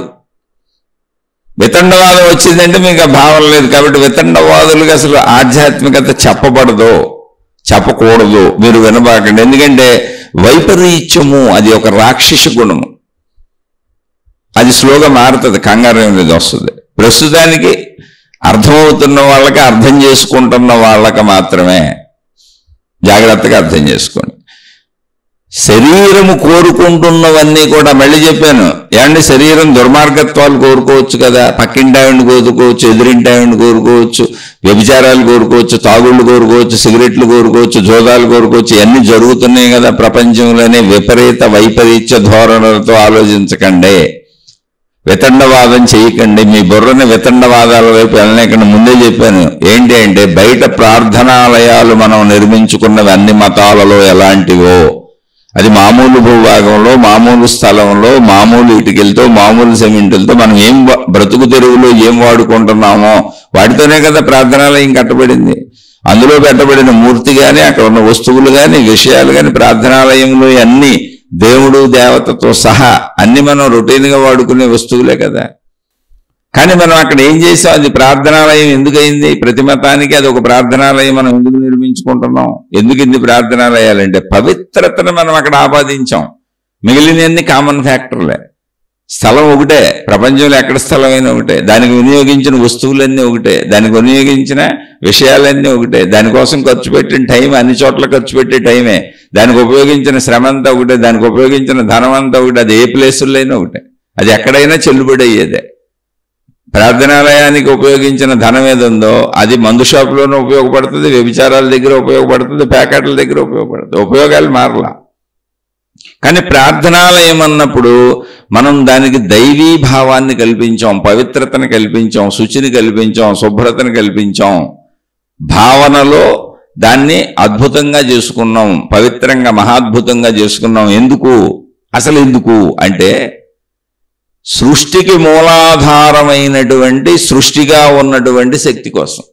వితండవాదం వచ్చిందంటే మీకు ఆ భావన లేదు. కాబట్టి వితండవాదులకు అసలు ఆధ్యాత్మికత చెప్పబడదు, చెప్పకూడదు, మీరు వినబాకండి. ఎందుకంటే వైపరీత్యము అది ఒక రాక్షస గుణము. అది స్లోగా మారుతుంది, కంగారు అనేది వస్తుంది. ప్రస్తుతానికి అర్థమవుతున్న వాళ్ళకి, అర్థం చేసుకుంటున్న వాళ్ళకి మాత్రమే. జాగ్రత్తగా అర్థం చేసుకోండి. శరీరము కోరుకుంటున్నవన్నీ కూడా మళ్ళీ చెప్పాను ఏమండి, శరీరం దుర్మార్గత్వాలు కోరుకోవచ్చు కదా, పక్కింటావిని కోరుకోవచ్చు, ఎదురింటావిని కోరుకోవచ్చు, వ్యభిచారాలు కోరుకోవచ్చు, తాగుళ్ళు కోరుకోవచ్చు, సిగరెట్లు కోరుకోవచ్చు, జోదాలు కోరుకోవచ్చు, ఇవన్నీ జరుగుతున్నాయి కదా ప్రపంచంలోనే. విపరీత వైపరీత్య ధోరణులతో ఆలోచించకండి, వితండవాదం చేయకండి, మీ బుర్రని వితండవాదాల వైపు వెళ్ళలేకుండా. ముందే చెప్పాను ఏంటి అంటే, బయట ప్రార్థనాలయాలు మనం నిర్మించుకున్నవి అన్ని మతాలలో ఎలాంటివో, అది మామూలు భూభాగంలో, మామూలు స్థలంలో, మామూలు ఇటుకలతో, మామూలు సిమెంటులతో మనం ఏం బ్రతుకు తెరువులో ఏం వాడుకుంటున్నామో వాటితోనే కదా ప్రార్థనాలయం కట్టబడింది. అందులో పెట్టబడిన మూర్తి కానీ, అక్కడ ఉన్న వస్తువులు కానీ, విషయాలు కానీ, ప్రార్థనాలయంలో అన్ని దేవుడు దేవతతో సహా అన్ని మనం రొటీన్గా వాడుకునే వస్తువులే కదా. కానీ మనం అక్కడ ఏం చేసాం, అది ప్రార్థనాలయం ఎందుకయింది? ప్రతి మతానికి అది ఒక ప్రార్థనాలయం మనం ఎందుకు నిర్మించుకుంటున్నాం? ఎందుకు ఇన్ని ప్రార్థనాలయాలంటే పవిత్రతను మనం అక్కడ ఆపాదించాం. మిగిలినన్ని కామన్ ఫ్యాక్టర్లే. స్థలం ఒకటే, ప్రపంచంలో ఎక్కడ స్థలమైనా ఒకటే, దానికి వినియోగించిన వస్తువులన్నీ ఒకటే, దానికి వినియోగించిన విషయాలన్నీ ఒకటే, దానికోసం ఖర్చు పెట్టిన టైం అన్ని చోట్ల ఖర్చు పెట్టే టైమే, దానికి ఉపయోగించిన శ్రమ అంతా ఒకటే, దానికి ఉపయోగించిన ధనం అంతా ఒకటే, అది ఏ ప్లేసుల్లో అయినా ఒకటే, అది ఎక్కడైనా చెల్లుబడి అయ్యేదే. ప్రార్థనాలయానికి ఉపయోగించిన ధనం ఏదుందో అది మందు షాపులోనూ ఉపయోగపడుతుంది, వ్యభిచారాల దగ్గర ఉపయోగపడుతుంది, ప్యాకెట్ల దగ్గర ఉపయోగపడుతుంది. ఉపయోగాలు మారలా. కానీ ప్రార్థనాలయం అన్నప్పుడు మనం దానికి దైవీ భావాన్ని కల్పించాం, పవిత్రతను కల్పించాం, శుచిని కల్పించాం, శుభ్రతను కల్పించాం. భావనలో దాన్ని అద్భుతంగా చేసుకున్నాం, పవిత్రంగా మహాద్భుతంగా చేసుకున్నాం. ఎందుకు? అసలు ఎందుకు అంటే సృష్టికి మూలాధారమైనటువంటి, సృష్టిగా ఉన్నటువంటి శక్తి కోసం.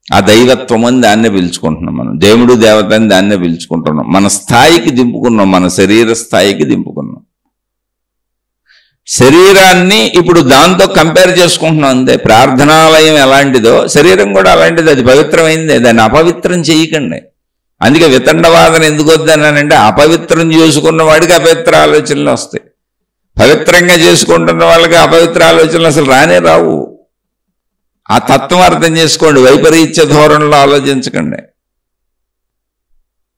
ఆ దైవత్వం అని దాన్నే పిలుచుకుంటున్నాం మనం, దేవుడు దేవత అని దాన్నే పిలుచుకుంటున్నాం. మన స్థాయికి దింపుకున్నాం, మన శరీర స్థాయికి దింపుకున్నాం. శరీరాన్ని ఇప్పుడు దాంతో కంపేర్ చేసుకుంటున్నాం అంతే. ప్రార్థనాలయం ఎలాంటిదో శరీరం కూడా అలాంటిది, అది పవిత్రమైందే, దాన్ని అపవిత్రం చేయకండి. అందుకే వితండవాదన ఎందుకు వద్దనంటే, అపవిత్రం చేసుకున్న వాడికి అపవిత్ర ఆలోచనలు వస్తాయి, పవిత్రంగా చేసుకుంటున్న వాళ్ళకి అపవిత్ర ఆలోచనలు అసలు రానే రావు. ఆ తత్వం అర్థం చేసుకోండి, వైపరీత్య ధోరణిలో ఆలోచించకండి.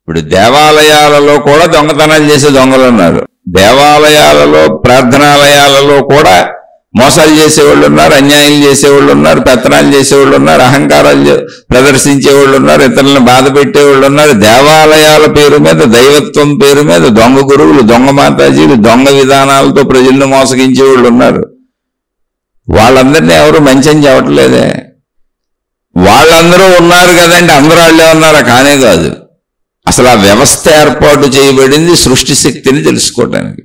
ఇప్పుడు దేవాలయాలలో కూడా దొంగతనాలు చేసే దొంగలు ఉన్నారు, దేవాలయాలలో ప్రార్థనాలయాలలో కూడా మోసాలు చేసేవాళ్ళు ఉన్నారు, అన్యాయం చేసేవాళ్ళు ఉన్నారు, పెత్తనాలు చేసేవాళ్ళు ఉన్నారు, అహంకారాలు ప్రదర్శించేవాళ్ళు ఉన్నారు, ఇతరులను బాధ పెట్టేవాళ్ళు ఉన్నారు. దేవాలయాల పేరు మీద, దైవత్వం పేరు మీద దొంగ గురువులు, దొంగ మాతాజీలు, దొంగ విధానాలతో ప్రజలను మోసగించేవాళ్ళు ఉన్నారు. వాళ్ళందరినీ ఎవరు మంచి అని చెప్పట్లేదే. వాళ్ళందరూ ఉన్నారు కదండి, అందరూ వాళ్ళే ఉన్నారా? కానే కాదు. అసలు ఆ వ్యవస్థ ఏర్పాటు చేయబడింది సృష్టి శక్తిని తెలుసుకోవటానికి,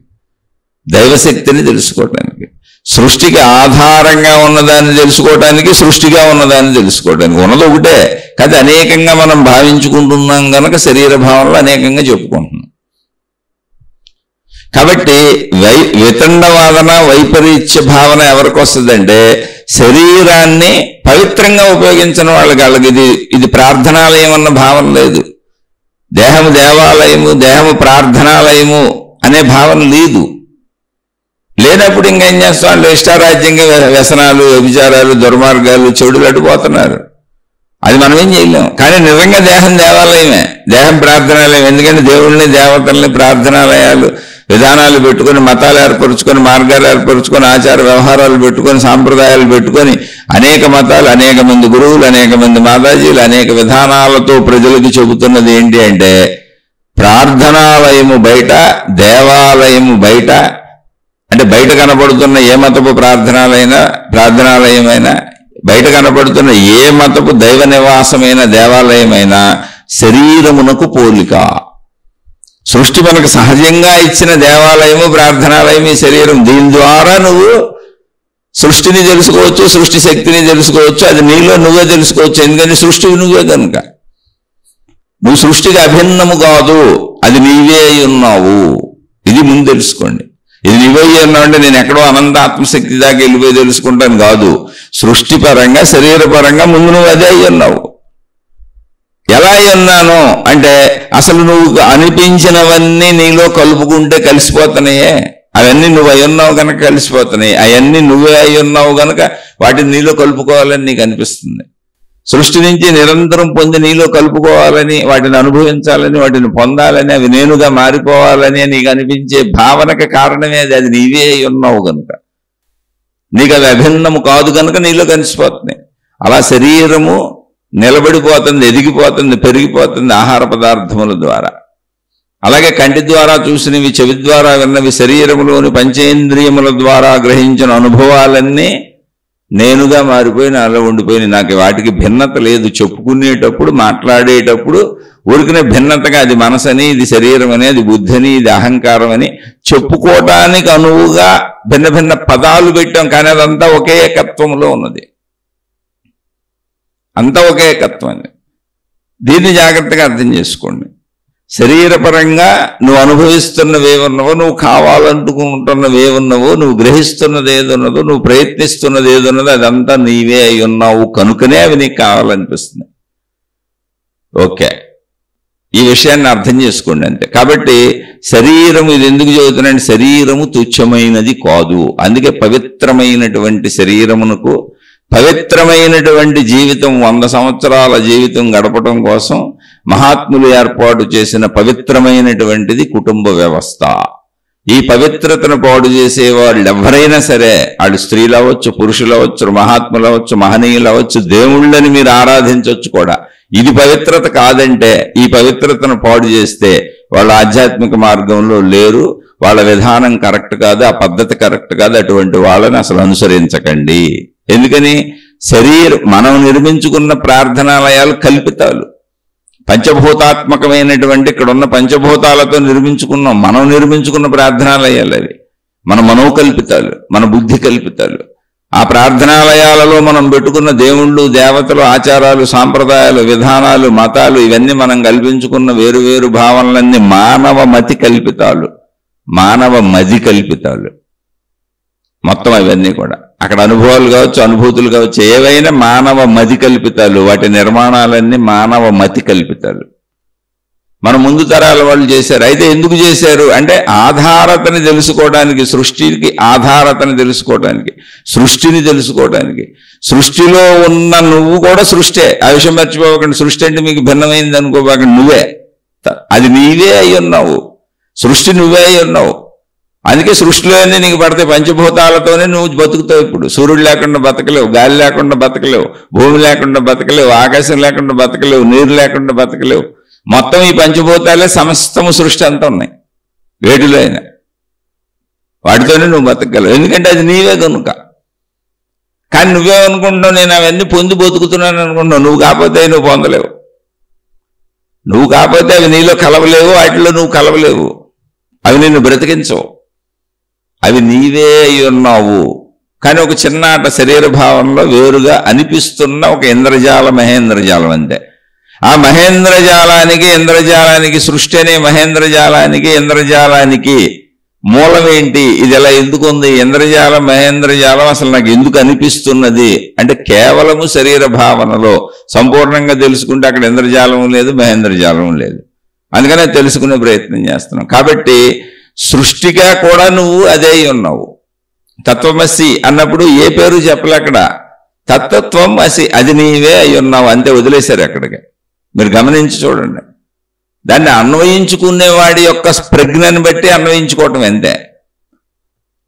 దైవశక్తిని తెలుసుకోవటానికి, సృష్టికి ఆధారంగా ఉన్నదాన్ని తెలుసుకోవటానికి, సృష్టిగా ఉన్నదాన్ని తెలుసుకోవటానికి. ఉన్నది ఒకటే కాదు, అనేకంగా మనం భావించుకుంటున్నాం కనుక శరీర భావనలో అనేకంగా చెప్పుకుంటున్నాం. కాబట్టి వితండవాదన, వైపరీత్య భావన ఎవరికి వస్తుందంటే శరీరాన్ని పవిత్రంగా ఉపయోగించిన వాళ్ళకి. ఇది ప్రార్థనాలయం అన్న భావన లేదు, దేహము దేవాలయము, దేహము ప్రార్థనాలయము అనే భావన లేదు. లేనప్పుడు ఇంకేం చేస్తాం? వాళ్ళు ఇష్టారాజ్యంగా వ్యసనాలు, వ్యభిచారాలు, దుర్మార్గాలు, చెడులు అడ్డుపోతున్నారు. అది మనం ఏం చేయలేం. కానీ నిజంగా దేహం దేవాలయమే, దేహం ప్రార్థనాలయం. ఎందుకంటే దేవుళ్ళని, దేవతల్ని ప్రార్థనాలయాలు, విధానాలు పెట్టుకొని, మతాలు ఏర్పరుచుకొని, మార్గాలు ఏర్పరుచుకొని, ఆచార వ్యవహారాలు పెట్టుకొని, సాంప్రదాయాలు పెట్టుకొని, అనేక మతాలు, అనేక మంది గురువులు, అనేక మంది మాతాజీలు, అనేక విధానాలతో ప్రజలకు చెబుతున్నది ఏంటి అంటే, ప్రార్థనాలయము బయట, దేవాలయము బయట, అంటే బయట కనపడుతున్న ఏ మతపు ప్రార్థనాలయమైనా, బయట కనపడుతున్న ఏ మతపు దైవ నివాసమైన దేవాలయమైనా శరీరమునకు పోలిక. సృష్టి మనకు సహజంగా ఇచ్చిన దేవాలయము, ప్రార్థనాలయం ఈ శరీరం. దీని ద్వారా నువ్వు సృష్టిని తెలుసుకోవచ్చు, సృష్టి శక్తిని తెలుసుకోవచ్చు, అది నీలో నువ్వే తెలుసుకోవచ్చు. ఎందుకంటే సృష్టివి నువ్వే కనుక. నువ్వు సృష్టికి అభిన్నము కాదు, అది నీవే అయి ఉన్నావు. ఇది ముందు తెలుసుకోండి. ఇది నీవే అయి ఉన్నావు అంటే నేను ఎక్కడో అనంత ఆత్మశక్తి దాకా వెళ్ళిపోయి తెలుసుకుంటాను కాదు. సృష్టి పరంగా, శరీరపరంగా ముందు నువ్వు అదే అయి ఉన్నావు. ఎలా ఉన్నాను అంటే అసలు నువ్వు అనిపించినవన్నీ నీలో కలుపుకుంటే కలిసిపోతున్నాయే. అవన్నీ నువ్వు అయి ఉన్నావు కనుక కలిసిపోతున్నాయి. అవన్నీ నువ్వే అయి ఉన్నావు కనుక వాటిని నీలో కలుపుకోవాలని నీకు అనిపిస్తుంది. సృష్టి నుంచి నిరంతరం పొంది నీలో కలుపుకోవాలని, వాటిని అనుభవించాలని, వాటిని పొందాలని, అవి నేనుగా మారిపోవాలని నీకు అనిపించే భావనకు కారణమే అది నీవే అయి ఉన్నావు కనుక. నీకు అది అభిన్నము కాదు కనుక నీలో కలిసిపోతుంది. అలా శరీరము నిలబడిపోతుంది, ఎదిగిపోతుంది, పెరిగిపోతుంది ఆహార పదార్థముల ద్వారా. అలాగే కంటి ద్వారా చూసినవి, చెవి ద్వారా విన్నవి, శరీరములోని పంచేంద్రియముల ద్వారా గ్రహించిన అనుభవాలన్నీ నేనుగా మారిపోయి నాలో ఉండిపోయి నాకు వాటికి భిన్నత లేదు. చెప్పుకునేటప్పుడు, మాట్లాడేటప్పుడు ఊరికనే భిన్నతగా అది మనసని, ఇది శరీరం అని, అది బుద్ధి అని, ఇది అహంకారం అని చెప్పుకోవటానికి అనువుగా భిన్న భిన్న పదాలు పెట్టాం. కానీ అదంతా ఒకే ఏకత్వంలో ఉన్నది. అంతా ఒకే ఏకత్వం. దీన్ని జాగ్రత్తగా అర్థం చేసుకోండి. శరీరపరంగా నువ్వు అనుభవిస్తున్నవేమున్నావో, నువ్వు కావాలనుకుంటున్నవేమున్నావో, నువ్వు గ్రహిస్తున్నది ఏదున్నదో, నువ్వు ప్రయత్నిస్తున్నది ఏదున్నదో అదంతా నీవే అయి ఉన్నావు కనుకనే అవి నీకు కావాలనిపిస్తుంది. ఓకే, ఈ విషయాన్ని అర్థం చేసుకోండి అంతే. కాబట్టి శరీరము, ఇది ఎందుకు చెబుతున్నాంటే శరీరము తుచ్చమైనది కాదు. అందుకే పవిత్రమైనటువంటి శరీరమునకు పవిత్రమైనటువంటి జీవితం, 100 సంవత్సరాల జీవితం గడపడం కోసం మహాత్ములు ఏర్పాటు చేసిన పవిత్రమైనటువంటిది కుటుంబ వ్యవస్థ. ఈ పవిత్రతను పాడు చేసే వాళ్ళు ఎవరైనా సరే, వాళ్ళు స్త్రీలు అవ్వచ్చు, పురుషులు అవ్వచ్చు, మహాత్ములు అవ్వచ్చు, మహనీయులు అవ్వచ్చు, దేవుళ్ళని మీరు ఆరాధించవచ్చు కూడా. ఇది పవిత్రత కాదంటే, ఈ పవిత్రతను పాడు చేస్తే వాళ్ళు ఆధ్యాత్మిక మార్గంలో లేరు, వాళ్ళ విధానం కరెక్ట్ కాదు, ఆ పద్ధతి కరెక్ట్ కాదు. అటువంటి వాళ్ళని అసలు అనుసరించకండి. ఎందుకని? మనం నిర్మించుకున్న ప్రార్థనాలయాలు కల్పితాలు, పంచభూతాత్మకమైనటువంటి ఇక్కడ ఉన్న పంచభూతాలతో నిర్మించుకున్నాం. మనం నిర్మించుకున్న ప్రార్థనాలయాలు అవి మన మనోకల్పితాలు, మన బుద్ధి కల్పితాలు. ఆ ప్రార్థనాలయాలలో మనం పెట్టుకున్న దేవుళ్ళు, దేవతలు, ఆచారాలు, సాంప్రదాయాలు, విధానాలు, మతాలు, ఇవన్నీ మనం కల్పించుకున్న వేరు వేరు భావనలన్నీ మానవ మతి కల్పితాలు, మానవ మది కల్పితాలు. మొత్తం అవన్నీ కూడా అక్కడ అనుభవాలు కావచ్చు, అనుభూతులు కావచ్చు, ఏవైనా మానవ మతి కల్పితాలు. వాటి నిర్మాణాలన్నీ మానవ మతి కల్పితాలు. మన ముందు తరాల వాళ్ళు చేశారు. అయితే ఎందుకు చేశారు అంటే ఆధారతని తెలుసుకోవడానికి, సృష్టికి ఆధారతని తెలుసుకోవడానికి, సృష్టిని తెలుసుకోవడానికి. సృష్టిలో ఉన్న నువ్వు కూడా సృష్టే, ఆ విషయం మర్చిపోకండి. సృష్టి అంటే మీకు భిన్నమైంది అనుకోబాకండి. నువ్వే, అది నీవే అయి ఉన్నావు. సృష్టి నువ్వే అయి ఉన్నావు. అందుకే సృష్టిలోనే నీకు పడితే పంచభూతాలతోనే నువ్వు బతుకుతావు. ఇప్పుడు సూర్యుడు లేకుండా బతకలేవు, గాలి లేకుండా బతకలేవు, భూమి లేకుండా బతకలేవు, ఆకాశం లేకుండా బతకలేవు, నీరు లేకుండా బతకలేవు. మొత్తం ఈ పంచభూతాలే సమస్తము సృష్టి అంతా ఉన్నాయి. వేటిలో అయినా వాటితోనే నువ్వు బతకగలవు, ఎందుకంటే అది నీవే కనుక. కానీ నువ్వేమనుకుంటున్నావు, నేను అవన్నీ పొంది బతుకుతున్నాను అనుకుంటున్నావు. నువ్వు కాకపోతే నువ్వు పొందలేవు. నువ్వు కాకపోతే అవి నీలో కలవలేవు, వాటిలో నువ్వు కలవలేవు. అవి నిన్ను బ్రతికించవు. అవి నీవే అయి ఉన్నావు. కానీ ఒక చిన్నాట శరీర భావనలో వేరుగా అనిపిస్తున్న ఒక ఇంద్రజాల, మహేంద్రజాలం అంతే. ఆ మహేంద్రజాలానికి, ఇంద్రజాలానికి, సృష్టి అనే మహేంద్రజాలానికి, ఇంద్రజాలానికి మూలం ఏంటి? ఇది ఎలా ఎందుకు ఉంది? ఇంద్రజాలం, మహేంద్రజాలం అసలు నాకు ఎందుకు అనిపిస్తున్నది అంటే కేవలము శరీర భావనలో. సంపూర్ణంగా తెలుసుకుంటే అక్కడ ఇంద్రజాలం లేదు, మహేంద్రజాలం లేదు. అందుకనే తెలుసుకునే ప్రయత్నం చేస్తున్నాం. కాబట్టి సృష్టిగా కూడా నువ్వు అదే ఉన్నావు. తత్వమసి అన్నప్పుడు ఏ పేరు చెప్పలే అక్కడ. తత్వత్వం అసి, అది నీవే అయి ఉన్నావు అంతే, వదిలేశారు అక్కడికి. మీరు గమనించి చూడండి. దాన్ని అన్వయించుకునేవాడి యొక్క ప్రజ్ఞని బట్టి అన్వయించుకోవటం అంతే.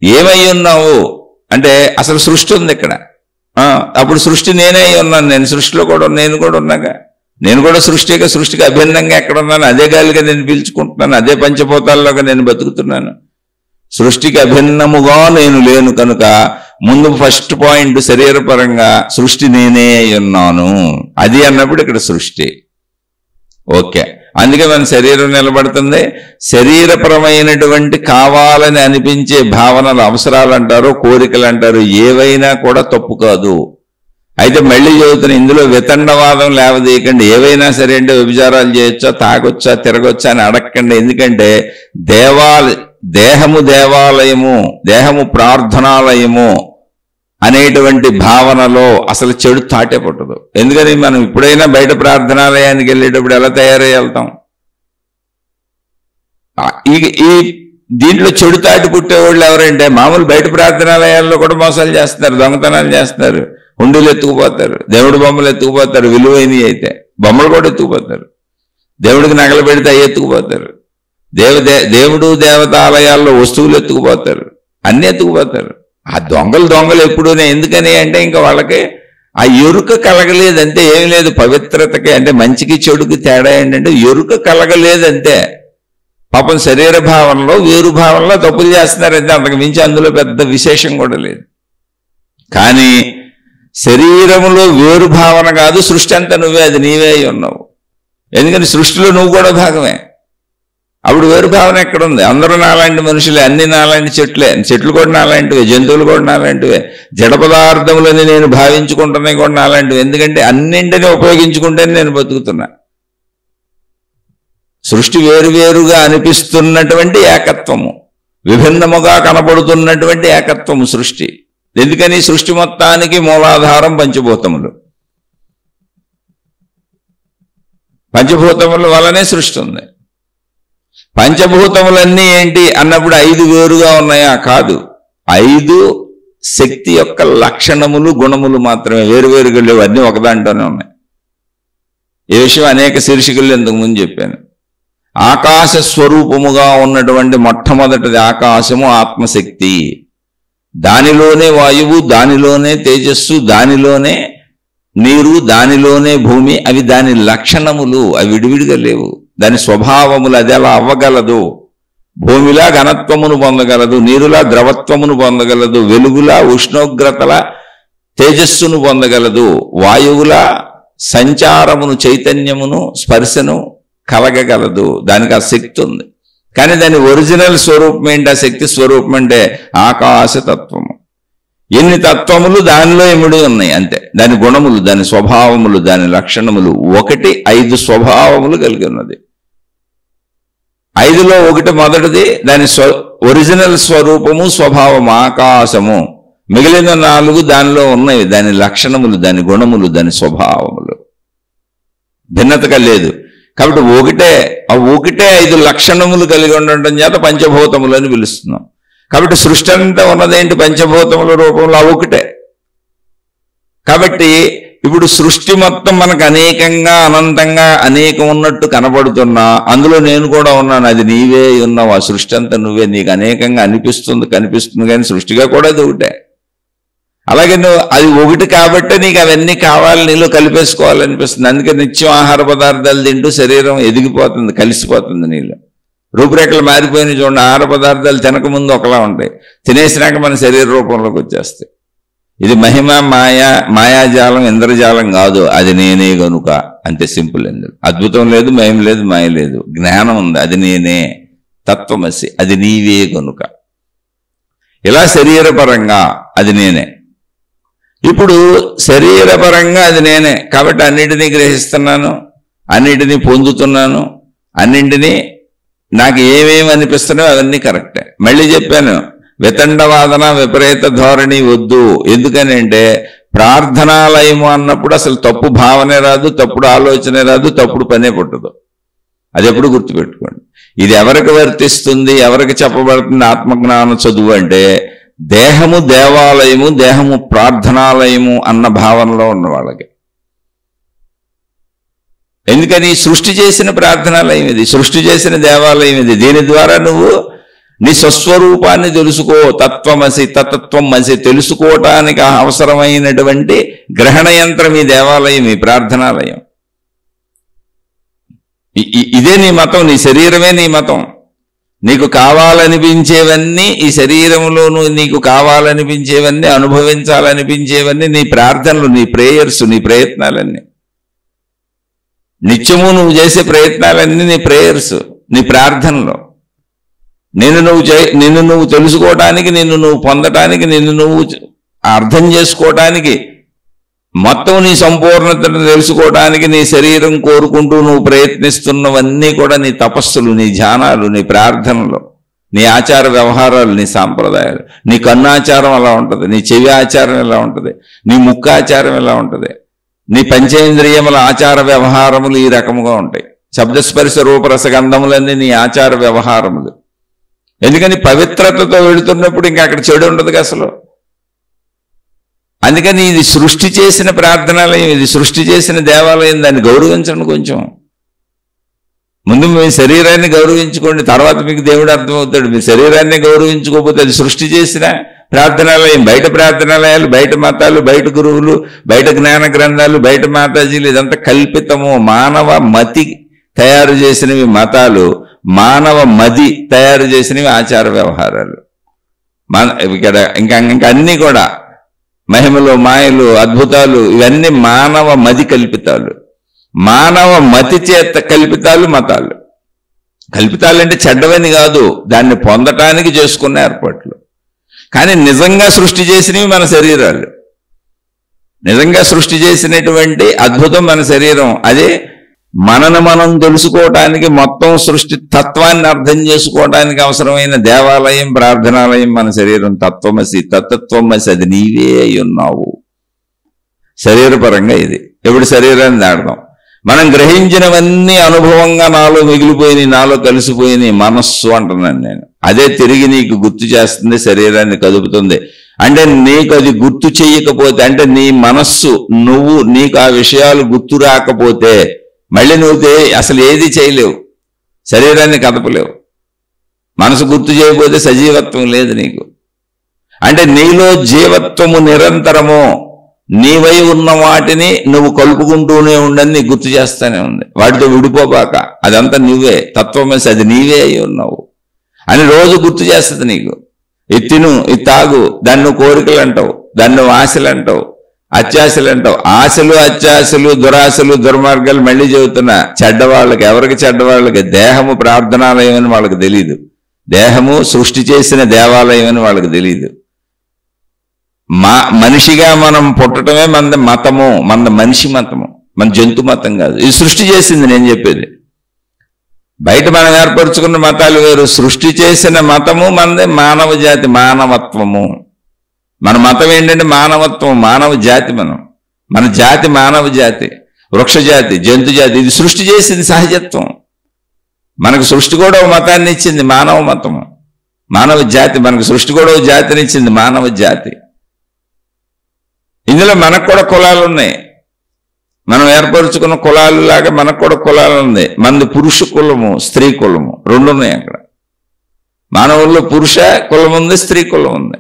ఏమై ఉన్నావు అంటే అసలు సృష్టి ఉంది ఇక్కడ. అప్పుడు సృష్టి నేనే అయి ఉన్నాను. నేను సృష్టిలో కూడా నేను కూడా ఉన్నాగా. నేను కూడా సృష్టికి అభిన్నంగా ఎక్కడ ఉన్నాను? అదే గాలిగా నేను పీల్చుకుంటున్నాను, అదే పంచభూతాల్లోగా నేను బతుకుతున్నాను. సృష్టికి అభిన్నముగా నేను లేను కనుక ముందు ఫస్ట్ పాయింట్ శరీరపరంగా సృష్టి నేనే అయి ఉన్నాను. అది అన్నప్పుడు ఇక్కడ సృష్టి. ఓకే, అందుకే మన శరీరం నిలబడుతుంది. శరీరపరమైనటువంటి కావాలని అనిపించే భావనలు, అవసరాలు అంటారు, కోరికలు అంటారు, ఏవైనా కూడా తప్పు కాదు. అయితే మళ్ళీ చెబుతున్నా, ఇందులో వితండవాదం లేవదీయకండి. ఏవైనా సరే అంటే వ్యభిచారాలు చేయొచ్చా, తాగొచ్చా, తిరగొచ్చా అని అడగకండి. ఎందుకంటే దేహము దేవాలయము, దేహము ప్రార్థనాలయము అనేటువంటి భావనలో అసలు చెడు తాటే పుట్టదు. ఎందుకని మనం ఇప్పుడైనా బయట ప్రార్థనాలయానికి వెళ్ళేటప్పుడు ఎలా తయారై వెళ్తాం? ఈ దీంట్లో చెడుతాటి పుట్టేవాళ్ళు ఎవరంటే మామూలు బయట ప్రార్థనాలయాల్లో కూడా మోసాలు చేస్తున్నారు, దొంగతనాలు చేస్తున్నారు, హుండీలు ఎత్తుకుపోతారు, దేవుడి బొమ్మలు ఎత్తుకుపోతారు, విలువైనవి అయితే బొమ్మలు కూడా ఎత్తుకుపోతారు, దేవుడికి నగలు పెడితే అవి ఎత్తుకుపోతారు, దేవుడు దేవతాలయాల్లో వస్తువులు ఎత్తుకుపోతారు, అన్ని ఎత్తుకుపోతారు. ఆ దొంగలు ఎప్పుడూనే ఎందుకని అంటే ఇంకా వాళ్ళకి ఆ ఎరుక కలగలేదంటే ఏం లేదు. పవిత్రతకి అంటే మంచికి చెడుకి తేడా ఏంటంటే ఎరుక కలగలేదంతే. పాపం శరీర భావనలో వేరు భావనలో తప్పులు చేస్తున్నారంటే అంతకు మించి అందులో పెద్ద విశేషం కూడా లేదు. కానీ శరీరంలో వేరు భావన కాదు, సృష్టి అంతా నువ్వే, అది నీవే అయి ఉన్నావు. ఎందుకని సృష్టిలో నువ్వు కూడా భాగమే. అప్పుడు వేరు భావన ఎక్కడుంది? అందరూ నాలాంటి మనుషులే, అన్ని నాలాంటి చెట్లు కూడా నాలాంటివే, జంతువులు కూడా నాలాంటివే, జడ పదార్థములని నేను భావించుకుంటున్నాయి కూడా నాలాంటివి. ఎందుకంటే అన్నింటినీ ఉపయోగించుకుంటేనే నేను బతుకుతున్నా. సృష్టి వేరువేరుగా అనిపిస్తున్నటువంటి ఏకత్వము, విభిన్నముగా కనబడుతున్నటువంటి ఏకత్వము సృష్టి. ఎందుకని? సృష్టి మొత్తానికి మూలాధారం పంచభూతములు. పంచభూతముల వల్లనే సృష్టి ఉంది. పంచభూతములన్నీ ఏంటి అన్నప్పుడు 5 వేరుగా ఉన్నాయా? కాదు. 5 శక్తి యొక్క లక్షణములు, గుణములు మాత్రమే, వేరువేరుగా లేవు. అన్నీ ఒకదాంట్లోనే ఉన్నాయి. ఈ విషయం అనేక శీర్షికల్లో ఇంతకుముందు చెప్పాను. ఆకాశ స్వరూపముగా ఉన్నటువంటి మొట్టమొదటిది ఆకాశము, ఆత్మశక్తి. దానిలోనే వాయువు, దానిలోనే తేజస్సు, దానిలోనే నీరు, దానిలోనే భూమి. అవి దాని లక్షణములు, అవి విడివిడిగా లేవు. దాని స్వభావములు. అది అలా అవ్వగలదు. భూమిలా ఘనత్వమును పొందగలదు, నీరులా ద్రవత్వమును పొందగలదు, వెలుగులా ఉష్ణోగ్రతల తేజస్సును పొందగలదు, వాయువులా సంచారమును, చైతన్యమును, స్పర్శను కలగగలదు. దానికి ఆ శక్తి ఉంది. కానీ దాని ఒరిజినల్ స్వరూపం ఏంటి? ఆ శక్తి స్వరూపం అంటే ఆకాశ తత్వము. ఎన్ని తత్వములు దానిలో ఇమిడి ఉన్నాయి అంతే. దాని గుణములు, దాని స్వభావములు, దాని లక్షణములు. 5 స్వభావములు కలిగి ఉన్నది. 5లో 1 మొదటిది దాని ఒరిజినల్ స్వరూపము, స్వభావము ఆకాశము. మిగిలిన 4 దానిలో ఉన్నాయి, దాని లక్షణములు, దాని గుణములు, దాని స్వభావములు. భిన్నతగా లేదు. కాబట్టి ఆ ఒకటే 5 లక్షణములు కలిగి ఉండటం చేత పంచభూతములు అని పిలుస్తున్నాం. కాబట్టి సృష్టి అంతా ఉన్నదేంటి? పంచభూతముల రూపంలో ఆ ఒకటే. కాబట్టి ఇప్పుడు సృష్టి మొత్తం మనకు అనేకంగా, అనంతంగా అనేకం ఉన్నట్టు కనబడుతున్నా అందులో నేను కూడా ఉన్నాను. అది నీవే ఉన్నావు. ఆ సృష్టి అంతా నువ్వే. నీకు అనేకంగా కనిపిస్తుంది కానీ సృష్టిగా కూడా అది ఒకటే. అలాగే నువ్వు అది ఒకటి కాబట్టి నీకు అవన్నీ కావాలి, నీలో కలిపేసుకోవాలనిపిస్తుంది. అందుకే నిత్యం ఆహార పదార్థాలు తింటూ శరీరం ఎదిగిపోతుంది, కలిసిపోతుంది నీలో. రూపురేఖలు మారిపోయిన చూడండి. ఆహార పదార్థాలు తినకముందు ఒకలా ఉంటాయి, తినేసినాక మన శరీర రూపంలోకి వచ్చేస్తాయి. ఇది మహిమ, మాయాజాలం, ఇంద్రజాలం కాదు. అది నేనే గనుక. అంతే, సింపుల్. ఎందుకు అద్భుతం లేదు, మహిమ లేదు, మాయ లేదు. జ్ఞానం ఉంది. అది నేనే, తత్వమసి. అది నీవే గనుక. ఇలా శరీరపరంగా అది నేనే. ఇప్పుడు శరీరపరంగా అది నేనే కాబట్టి అన్నిటినీ గ్రహిస్తున్నాను, అన్నిటినీ పొందుతున్నాను, అన్నింటినీ నాకు ఏమేమి అనిపిస్తున్నాయో అవన్నీ కరెక్టే. మళ్ళీ చెప్పాను, వితండవాదన, విపరీత ధోరణి వద్దు. ఎందుకని అంటే ప్రార్థనాలయము అన్నప్పుడు అసలు తప్పు భావనే రాదు, తప్పుడు ఆలోచనే రాదు, తప్పుడు పనే పుట్టదు. అది ఎప్పుడు గుర్తుపెట్టుకోండి. ఇది ఎవరికి వర్తిస్తుంది, ఎవరికి చెప్పబడుతుంది ఆత్మజ్ఞాన చదువు అంటే దేహము దేవాలయము, దేహము ప్రార్థనాలయము అన్న భావనలో ఉన్న వాళ్ళకి. ఎందుకని? సృష్టి చేసిన ప్రార్థనాలయం ఇది, సృష్టి చేసిన దేవాలయం ఇది. దీని ద్వారా నువ్వు నీ స్వస్వరూపాన్ని తెలుసుకో. తత్వమసి, తతత్వం మసి తెలుసుకోవటానికి అవసరమైనటువంటి గ్రహణ యంత్రం ఈ దేవాలయం, ఈ ప్రార్థనాలయం. ఇదే నీ మతం, నీ శరీరమే నీ మతం. నీకు కావాలనిపించేవన్నీ ఈ శరీరంలోనూ, నీకు కావాలనిపించేవన్నీ, అనుభవించాలనిపించేవన్నీ నీ ప్రార్థనలు, నీ ప్రేయర్స్, నీ ప్రయత్నాలన్నీ. నిత్యము నువ్వు చేసే ప్రయత్నాలన్నీ నీ ప్రేయర్స్, నీ ప్రార్థనలు. నిన్ను నువ్వు తెలుసుకోవటానికి, నిన్ను నువ్వు పొందటానికి, నిన్ను నువ్వు అర్థం చేసుకోవటానికి, మొత్తం నీ సంపూర్ణతను తెలుసుకోవడానికి నీ శరీరం కోరుకుంటూ నువ్వు ప్రయత్నిస్తున్నవన్నీ కూడా నీ తపస్సులు, నీ ధ్యానాలు, నీ ప్రార్థనలు, నీ ఆచార వ్యవహారాలు, నీ సాంప్రదాయాలు. నీ కన్నాచారం ఎలా ఉంటుంది, నీ చెవి ఆచారం ఎలా ఉంటుంది, నీ ముక్కు ఆచారం ఎలా ఉంటుంది, నీ పంచేంద్రియముల ఆచార వ్యవహారములు ఈ రకముగా ఉంటాయి. శబ్దస్పర్శ రూపరసగంధములన్నీ నీ ఆచార వ్యవహారములు. ఎందుకని పవిత్రతతో వెళుతున్నప్పుడు ఇంకా అక్కడ చెడు ఉండదు అసలు. అందుకని ఇది సృష్టి చేసిన ప్రార్థనాలయం, ఇది సృష్టి చేసిన దేవాలయం, దాన్ని గౌరవించండి. కొంచెం ముందు మీ శరీరాన్ని గౌరవించుకోండి, తర్వాత మీకు దేవుడు అర్థమవుతాడు. మీ శరీరాన్ని గౌరవించుకోకపోతే అది సృష్టి చేసిన ప్రార్థనాలయం. బయట ప్రార్థనాలయాలు, బయట మతాలు, బయట గురువులు, బయట జ్ఞాన గ్రంథాలు, బయట మాతాజీలు, ఇదంతా కల్పితము. మానవ మతి తయారు చేసినవి మతాలు, మానవ మది తయారు చేసినవి ఆచార వ్యవహారాలు. ఇక్కడ ఇంకా అన్నీ కూడా మహిమలు, మాయలు, అద్భుతాలు, ఇవన్నీ మానవ మది కల్పితాలు. మానవ మతి చేత కల్పితాలు మతాలు. కల్పితాలంటే చెడ్డవని కాదు, దాన్ని పొందటానికి చేసుకున్న ఏర్పాట్లు. కానీ నిజంగా సృష్టి చేసినవి మన శరీరాలు. నిజంగా సృష్టి చేసినటువంటి అద్భుతం మన శరీరం. అదే మనను మనం తెలుసుకోవటానికి, మొత్తం సృష్టి తత్వాన్ని అర్థం చేసుకోవడానికి అవసరమైన దేవాలయం, ప్రార్థనాలయం మన శరీరం. తత్వమసి, తత్వమసి, అది నీవే అయి ఉన్నావు. శరీరపరంగా ఇది. ఎప్పుడు శరీరాన్ని దాడదాం. మనం గ్రహించినవన్నీ అనుభవంగా నాలో మిగిలిపోయినాయి, నాలో కలిసిపోయినాయి. మనస్సు అంటున్నాను నేను. అదే తిరిగి నీకు గుర్తు చేస్తుంది, శరీరాన్ని కదుపుతుంది. అంటే నీకు అది గుర్తు చెయ్యకపోతే, అంటే నీ మనస్సు, నీకు ఆ విషయాలు గుర్తు రాకపోతే మళ్ళీ నువ్వు అసలు ఏది చేయలేవు, శరీరాన్ని కదపలేవు. మనసు గుర్తు చేయకపోతే సజీవత్వం లేదు నీకు. అంటే నీలో జీవత్వము నిరంతరము, నీవై ఉన్న వాటిని నువ్వు కలుపుకుంటూనే ఉండని నీకు గుర్తు చేస్తానే ఉంది. వాటితో విడిపోబాక, అదంతా నువ్వే, తత్వమేసి, అది నీవే అయి ఉన్నావు అని రోజు గుర్తు చేస్తుంది నీకు. ఇది తిను, ఇది తాగు, దాన్ని నువ్వు కోరికలు అంటావు, దాన్ని నువ్వు ఆశలు అంటావు, అత్యాశలు అంటావు. ఆశలు, అత్యాశలు, దురాశలు, దుర్మార్గాలు మళ్ళీ చెబుతున్నా. చెడ్డవాళ్ళకి, ఎవరికి చెడ్డవాళ్ళకి? దేహము ప్రార్థనాలయం అని వాళ్ళకి తెలియదు. దేహము సృష్టి చేసిన దేవాలయం అని వాళ్ళకి తెలియదు. మనిషిగా మనం పుట్టడమే మన మతము, మన మనిషి మతము, మన జంతు మతం కాదు. ఇది సృష్టి చేసింది. నేను చెప్పేది బయట మనం ఏర్పరచుకున్న మతాలు వేరు. సృష్టి చేసిన మతము మనదే, మానవ జాతి, మానవత్వము. మన మతం ఏంటంటే మానవత్వం, మానవ జాతి. మన జాతి మానవ జాతి, వృక్ష జాతి, జంతు జాతి. ఇది సృష్టి చేసింది సహజత్వం. మనకు సృష్టి కూడా ఒక మతాన్ని ఇచ్చింది, మానవ మతము, మానవ జాతి. మనకు సృష్టి కూడా ఒక జాతిని ఇచ్చింది, మానవ జాతి. ఇందులో మనకు కూడా కులాలు ఉన్నాయి. మనం ఏర్పరచుకున్న కులాలు లాగా మనకు కూడా కులాలు ఉంది. మనది పురుష కులము, స్త్రీ కులము, రెండు ఉన్నాయి అక్కడ. మానవుల్లో పురుష కులం ఉంది, స్త్రీ కులం ఉంది.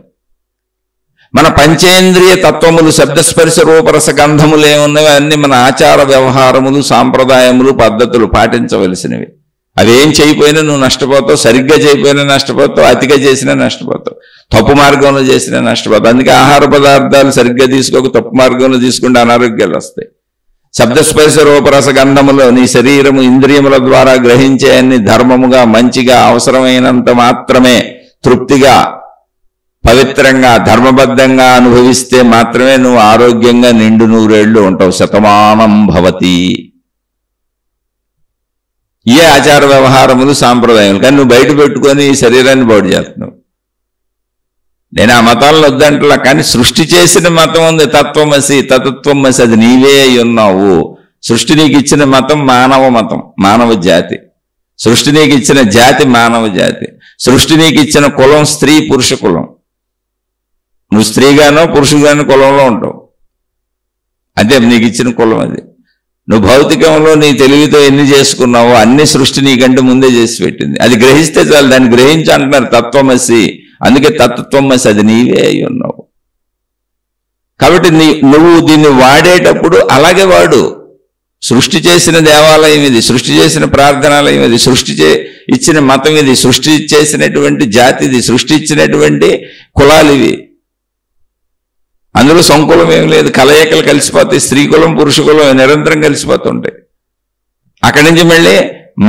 మన పంచేంద్రియ తత్వములు, శబ్దస్పర్శ రూపరస గంధములు ఏమున్నవి అన్నీ మన ఆచార వ్యవహారములు, సాంప్రదాయములు, పద్ధతులు పాటించవలసినవి. అవి ఏం చేయకపోయినా నువ్వు నష్టపోతావు. సరిగ్గా చేయకపోయినా నష్టపోతావు, అతిగా చేసినా నష్టపోతావు, తప్పు మార్గంలో చేసినా నష్టపోతావు. అందుకే ఆహార పదార్థాలు సరిగ్గా తీసుకోక తప్పు మార్గంలో తీసుకుంటే అనారోగ్యాలు వస్తాయి. శబ్దస్పర్శ రూపరస గంధములో నీ శరీరము ఇంద్రియముల ద్వారా గ్రహించే అన్ని ధర్మముగా, మంచిగా, అవసరమైనంత మాత్రమే తృప్తిగా, పవిత్రంగా, ధర్మబద్ధంగా అనుభవిస్తే మాత్రమే నువ్వు ఆరోగ్యంగా నిండు నూరేళ్లు ఉంటావు. శతమానం భవతి. ఏ ఆచార వ్యవహారములు, సాంప్రదాయములు. కానీ నువ్వు బయట పెట్టుకొని ఈ శరీరాన్ని బాగు చేస్తున్నావు. నేను ఆ మతాలను వద్దంటలా, కానీ సృష్టి చేసిన మతం ఉంది, తత్వమసి, తత్వమసి, అది నీవే అయి ఉన్నావు. సృష్టి నీకు ఇచ్చిన మతం మానవ మతం, మానవ జాతి. సృష్టి నీకు ఇచ్చిన జాతి మానవ జాతి. సృష్టి నీకు ఇచ్చిన కులం స్త్రీ పురుష కులం. నువ్వు స్త్రీగానో పురుషుగానో కులంలో ఉంటావు. అదే నీకు ఇచ్చిన కులం అది. నువ్వు భౌతికంలో నీ తెలివితో ఎన్ని చేసుకున్నావో అన్ని సృష్టి నీకంటే ముందే చేసి పెట్టింది. అది గ్రహిస్తే చాలు, దాన్ని గ్రహించి అంటున్నారు తత్వమసి. అందుకే తత్వమసి, అది నీవే అయి ఉన్నావు. కాబట్టి నువ్వు దీన్ని వాడేటప్పుడు అలాగే వాడు. సృష్టి చేసిన దేవాలయం ఇది, సృష్టి చేసిన ప్రార్థనాలయం ఇది, సృష్టి ఇచ్చిన మతం ఇది, సృష్టి చేసినటువంటి జాతి ఇది, సృష్టి ఇచ్చినటువంటి కులాలు ఇవి. అందులో సంకులం ఏం లేదు, కలయికలు కలిసిపోతాయి. స్త్రీ కులం, పురుష కులం నిరంతరం కలిసిపోతుంటాయి. అక్కడి నుంచి మళ్ళీ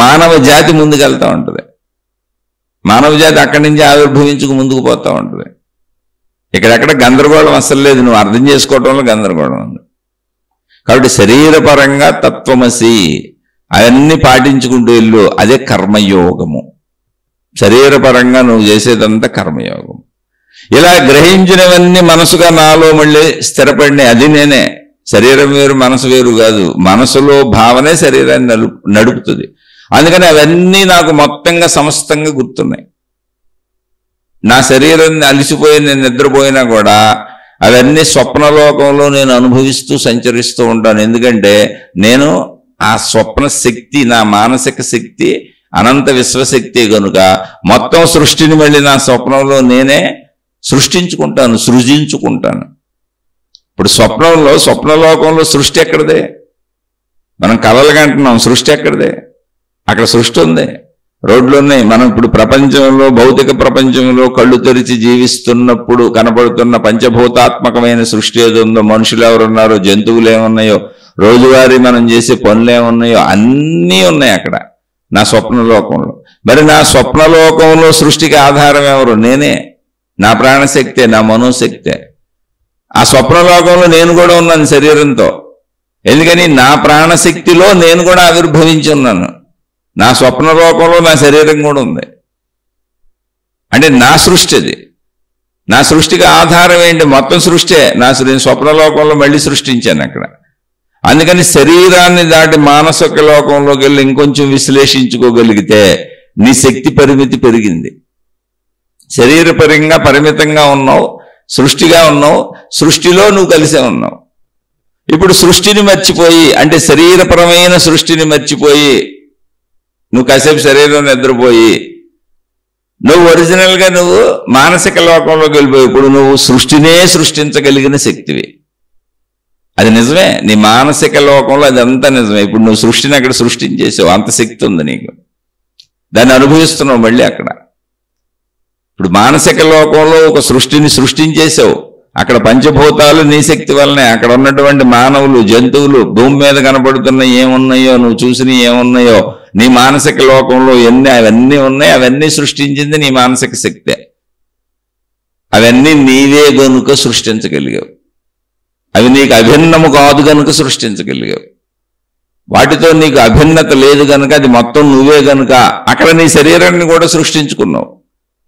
మానవ జాతి ముందుకెళ్తూ ఉంటుంది. మానవ జాతి అక్కడి నుంచి ఆవిర్భవించుకు ముందుకు పోతూ ఉంటుంది. ఇక్కడెక్కడ గందరగోళం అసలు లేదు. నువ్వు అర్థం చేసుకోవడంలో గందరగోళం ఉంది. కాబట్టి శరీరపరంగా తత్వమసి అవన్నీ పాటించుకుంటూ వెళ్ళు. అదే కర్మయోగము. శరీరపరంగా నువ్వు చేసేదంతా కర్మయోగం. ఇలా గ్రహించినవన్నీ మనసుగా నాలో మళ్ళీ స్థిరపడినాయి. అది నేనే. శరీరం వేరు, మనసు వేరు కాదు. మనసులో భావనే శరీరాన్ని నడుపుతుంది. అందుకని అవన్నీ నాకు మొత్తంగా సమస్తంగా గుర్తున్నాయి. నా శరీరం అలిసిపోయి నేను నిద్రపోయినా కూడా అవన్నీ స్వప్నలోకంలో నేను అనుభవిస్తూ సంచరిస్తూ ఉంటాను. ఎందుకంటే నేను ఆ స్వప్న శక్తి, నా మానసిక శక్తి అనంత విశ్వశక్తి కనుక మొత్తం సృష్టిని మళ్ళీ నా స్వప్నంలో నేనే సృష్టించుకుంటాను, సృజించుకుంటాను. ఇప్పుడు స్వప్నలోకంలో సృష్టి ఎక్కడదే? మనం కలలుగా అంటున్నాం, సృష్టి ఎక్కడదే? అక్కడ సృష్టి ఉంది, రోడ్లు ఉన్నాయి. మనం ఇప్పుడు ప్రపంచంలో, భౌతిక ప్రపంచంలో కళ్ళు తెరిచి జీవిస్తున్నప్పుడు కనబడుతున్న పంచభూతాత్మకమైన సృష్టి ఏది ఉందో, మనుషులు ఎవరున్నారో, జంతువులు ఏమున్నాయో, రోజువారీ మనం చేసే పనులు ఏమున్నాయో అన్నీ ఉన్నాయి అక్కడ నా స్వప్నలోకంలో. మరి నా స్వప్నలోకంలో సృష్టికి ఆధారం ఎవరు? నేనే, నా ప్రాణశక్తే, నా మనోశక్తే. ఆ స్వప్నలోకంలో నేను కూడా ఉన్నాను శరీరంతో. ఎందుకని? నా ప్రాణశక్తిలో నేను కూడా ఆవిర్భవించి ఉన్నాను. నా స్వప్నలోకంలో నా శరీరం కూడా ఉంది. అంటే నా సృష్టి అది. నా సృష్టికి ఆధారం ఏంటి? మొత్తం సృష్టే. నేను స్వప్నలోకంలో మళ్ళీ సృష్టించాను అక్కడ. అందుకని శరీరాన్ని దాటి మానసిక లోకంలోకి వెళ్ళి ఇంకొంచెం విశ్లేషించుకోగలిగితే నీ శక్తి పరిమితి పెరిగింది. శరీరపరంగా పరిమితంగా ఉన్నావు, సృష్టిగా ఉన్నావు, సృష్టిలో నువ్వు కలిసే ఉన్నావు. ఇప్పుడు సృష్టిని మర్చిపోయి, అంటే శరీరపరమైన సృష్టిని మర్చిపోయి నువ్వు కాసేపు శరీరం నిద్రపోయి నువ్వు ఒరిజినల్గా నువ్వు మానసిక లోకంలోకి వెళ్ళిపోయి ఇప్పుడు నువ్వు సృష్టినే సృష్టించగలిగిన శక్తివి. అది నిజమే, నీ మానసిక లోకంలో అదంతా నిజమే. ఇప్పుడు నువ్వు సృష్టిని అక్కడ సృష్టించేసావు, అంత శక్తి ఉంది నీకు, దాన్ని అనుభవిస్తున్నావు మళ్ళీ అక్కడ. ఇప్పుడు మానసిక లోకంలో ఒక సృష్టిని సృష్టించేసావు, అక్కడ పంచభూతాలు నీ శక్తి వల్లనే. అక్కడ ఉన్నటువంటి మానవులు, జంతువులు, భూమి మీద కనబడుతున్న ఏమున్నాయో, నువ్వు చూసిన ఏమున్నాయో, నీ మానసిక లోకంలో అవన్నీ ఉన్నాయి. అవన్నీ సృష్టించింది నీ మానసిక శక్తే. అవన్నీ నీవే గనుక సృష్టించగలిగావు. అవి నీకు అభిన్నము కాదు గనుక సృష్టించగలిగావు. వాటితో నీకు అభిన్నత లేదు గనుక, అది మొత్తం నువ్వే గనుక అక్కడ నీ శరీరాన్ని కూడా సృష్టించుకున్నావు.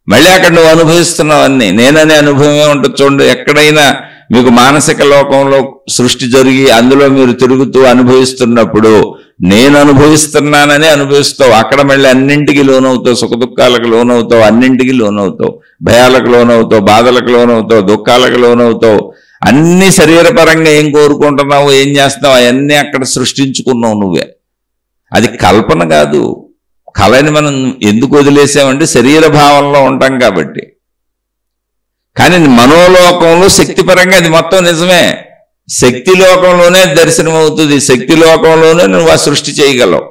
మళ్ళీ అక్కడ నువ్వు అనుభవిస్తున్నావు అన్నీ. నేననే అనుభవమే ఉంటుంది. చూడండి, ఎక్కడైనా మీకు మానసిక లోకంలో సృష్టి జరిగి అందులో మీరు తిరుగుతూ అనుభవిస్తున్నప్పుడు నేను అనుభవిస్తున్నానని అనుభవిస్తావు. అక్కడ మళ్ళీ అన్నింటికి లోనవుతావు, సుఖ దుఃఖాలకు లోనవుతావు, అన్నింటికి లోనవుతావు, భయాలకు లోనవుతావు, బాధలకు లోనవుతావు, దుఃఖాలకు లోనవుతావు. అన్ని శరీరపరంగా ఏం కోరుకుంటున్నావు, ఏం చేస్తున్నావు, అవన్నీ అక్కడ సృష్టించుకున్నావు నువ్వే. అది కల్పన కాదు. కళని మనం ఎందుకు వదిలేసామంటే శరీర భావంలో ఉంటాం కాబట్టి. కానీ మనోలోకంలో శక్తిపరంగా అది మొత్తం నిజమే. శక్తి లోకంలోనే దర్శనం అవుతుంది, శక్తి లోకంలోనే నువ్వు ఆ సృష్టి చేయగలవు.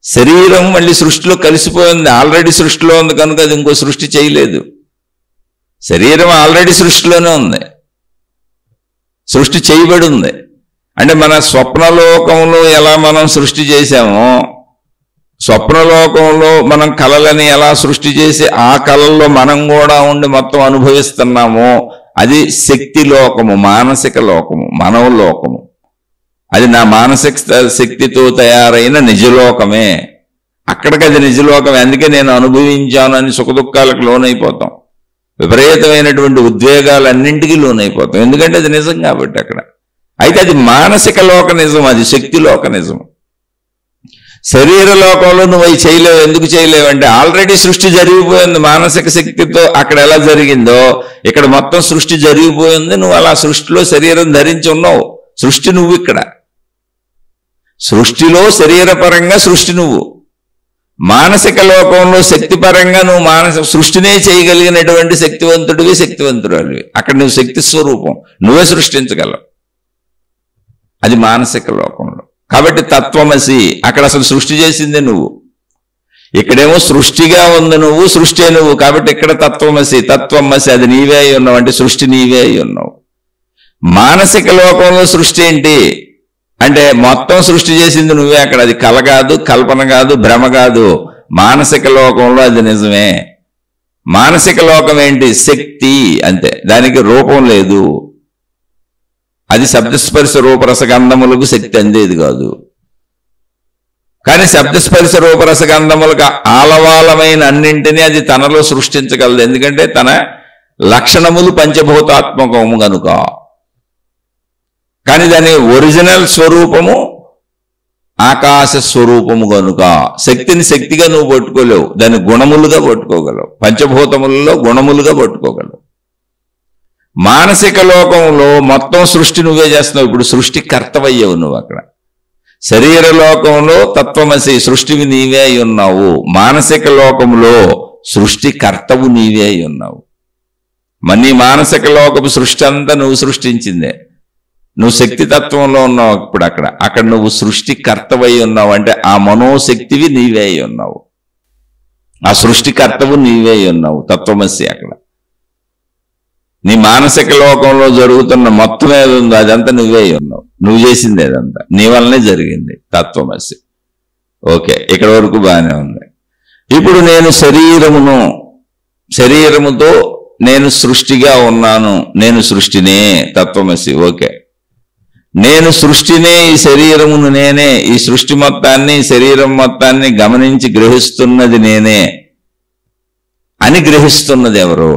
శరీరం మళ్ళీ సృష్టిలో కలిసిపోయింది, ఆల్రెడీ సృష్టిలో ఉంది కనుక అది ఇంకో సృష్టి చేయలేదు. శరీరం ఆల్రెడీ సృష్టిలోనే ఉంది, సృష్టి చేయబడి ఉంది. అంటే మన స్వప్నలోకంలో ఎలా మనం సృష్టి చేశామో, స్వప్నలోకంలో మనం కళలని ఎలా సృష్టి చేసి ఆ కళల్లో మనం కూడా ఉండి మొత్తం అనుభవిస్తున్నామో అది శక్తి లోకము, మానసిక లోకము, మనోలోకము. అది నా మానసిక శక్తితో తయారైన నిజలోకమే. అక్కడికి అది నిజలోకమే. అందుకే నేను అనుభవించాను అని సుఖ దుఃఖాలకు లోనైపోతాం, విపరీతమైనటువంటి ఉద్వేగాలన్నింటికీ లోనైపోతాం. ఎందుకంటే అది నిజం కాబట్టి అక్కడ. అయితే అది మానసిక లోక నిజం, అది శక్తి లోక నిజం. శరీర లోకంలో నువ్వు అవి చేయలేవు. ఎందుకు చేయలేవు అంటే ఆల్రెడీ సృష్టి జరిగిపోయింది. మానసిక శక్తితో అక్కడ ఎలా జరిగిందో ఇక్కడ మొత్తం సృష్టి జరిగిపోయింది. నువ్వు అలా సృష్టిలో శరీరం ధరించి ఉన్నావు. సృష్టి నువ్వు. ఇక్కడ సృష్టిలో శరీరపరంగా సృష్టి నువ్వు, మానసిక లోకంలో శక్తిపరంగా నువ్వు సృష్టినే చేయగలిగినటువంటి శక్తివంతుడివి, శక్తివంతురాలివి. అక్కడ నువ్వు శక్తి స్వరూపం, నువ్వే సృష్టించగలవు. అది మానసిక లోకంలో. కాబట్టి తత్వమసి, అక్కడ అసలు సృష్టి చేసిందే నువ్వు. ఇక్కడేమో సృష్టిగా ఉంది నువ్వు, సృష్టి నువ్వు. కాబట్టి ఇక్కడ తత్వమసి, తత్వమసి, అది నీవే అయి ఉన్నావు. అంటే సృష్టి నీవే అయి ఉన్నావు. మానసిక లోకంలో సృష్టి ఏంటి అంటే మొత్తం సృష్టి చేసింది నువ్వే. అక్కడ అది కల కాదు, కల్పన కాదు, భ్రమ కాదు. మానసిక లోకంలో అది నిజమే. మానసిక లోకం ఏంటి? శక్తి, అంతే. దానికి రూపం లేదు. అది శబ్దస్పర్శ రూపరసగంధములకు శక్తి అందేది కాదు. కానీ శబ్దస్పర్శ రూపరసగంధములకు ఆలవాలమైన అన్నింటినీ అది తనలో సృష్టించగలదు. ఎందుకంటే తన లక్షణములు పంచభూతాత్మకము గనుక. కానీ దాని ఒరిజినల్ స్వరూపము ఆకాశ స్వరూపము గనుక. శక్తిని శక్తిగా నువ్వు పట్టుకోలేవు, దాన్ని గుణములుగా పట్టుకోగలవు. పంచభూతములలో గుణములుగా పట్టుకోగలవు. మానసిక లోకంలో మొత్తం సృష్టి నువ్వే చేస్తున్నావు. ఇప్పుడు సృష్టి కర్తవయ్యావు నువ్వు అక్కడ. శరీర లోకంలో తత్వమసి, సృష్టివి నీవే అయి ఉన్నావు. మానసిక లోకంలో సృష్టి కర్తవు నీవే అయి ఉన్నావు. నీ మానసిక లోకపు సృష్టి అంతా నువ్వు సృష్టించిందే. నువ్వు శక్తి తత్వంలో ఉన్నావు. ఇప్పుడు అక్కడ నువ్వు సృష్టి కర్తవై ఉన్నావు. అంటే ఆ మనోశక్తివి నీవే అయి ఉన్నావు. ఆ సృష్టి కర్తవు నీవే అయి ఉన్నావు. తత్వమసి అక్కడ. నీ మానసిక లోకంలో జరుగుతున్న మొత్తం ఏది ఉందో అదంతా నువ్వే అయి ఉన్నావు. నువ్వు చేసింది అదంతా నీ వల్లనే జరిగింది. తత్వమసి. ఓకే, ఇక్కడ వరకు బాగానే ఉంది. ఇప్పుడు నేను శరీరముతో నేను సృష్టిగా ఉన్నాను. నేను సృష్టినే. తత్వమసి. ఓకే, నేను సృష్టినే, ఈ శరీరమును నేనే, ఈ సృష్టి మొత్తాన్ని, శరీరం మొత్తాన్ని గమనించి గ్రహిస్తున్నది నేనే అని గ్రహిస్తున్నది ఎవరు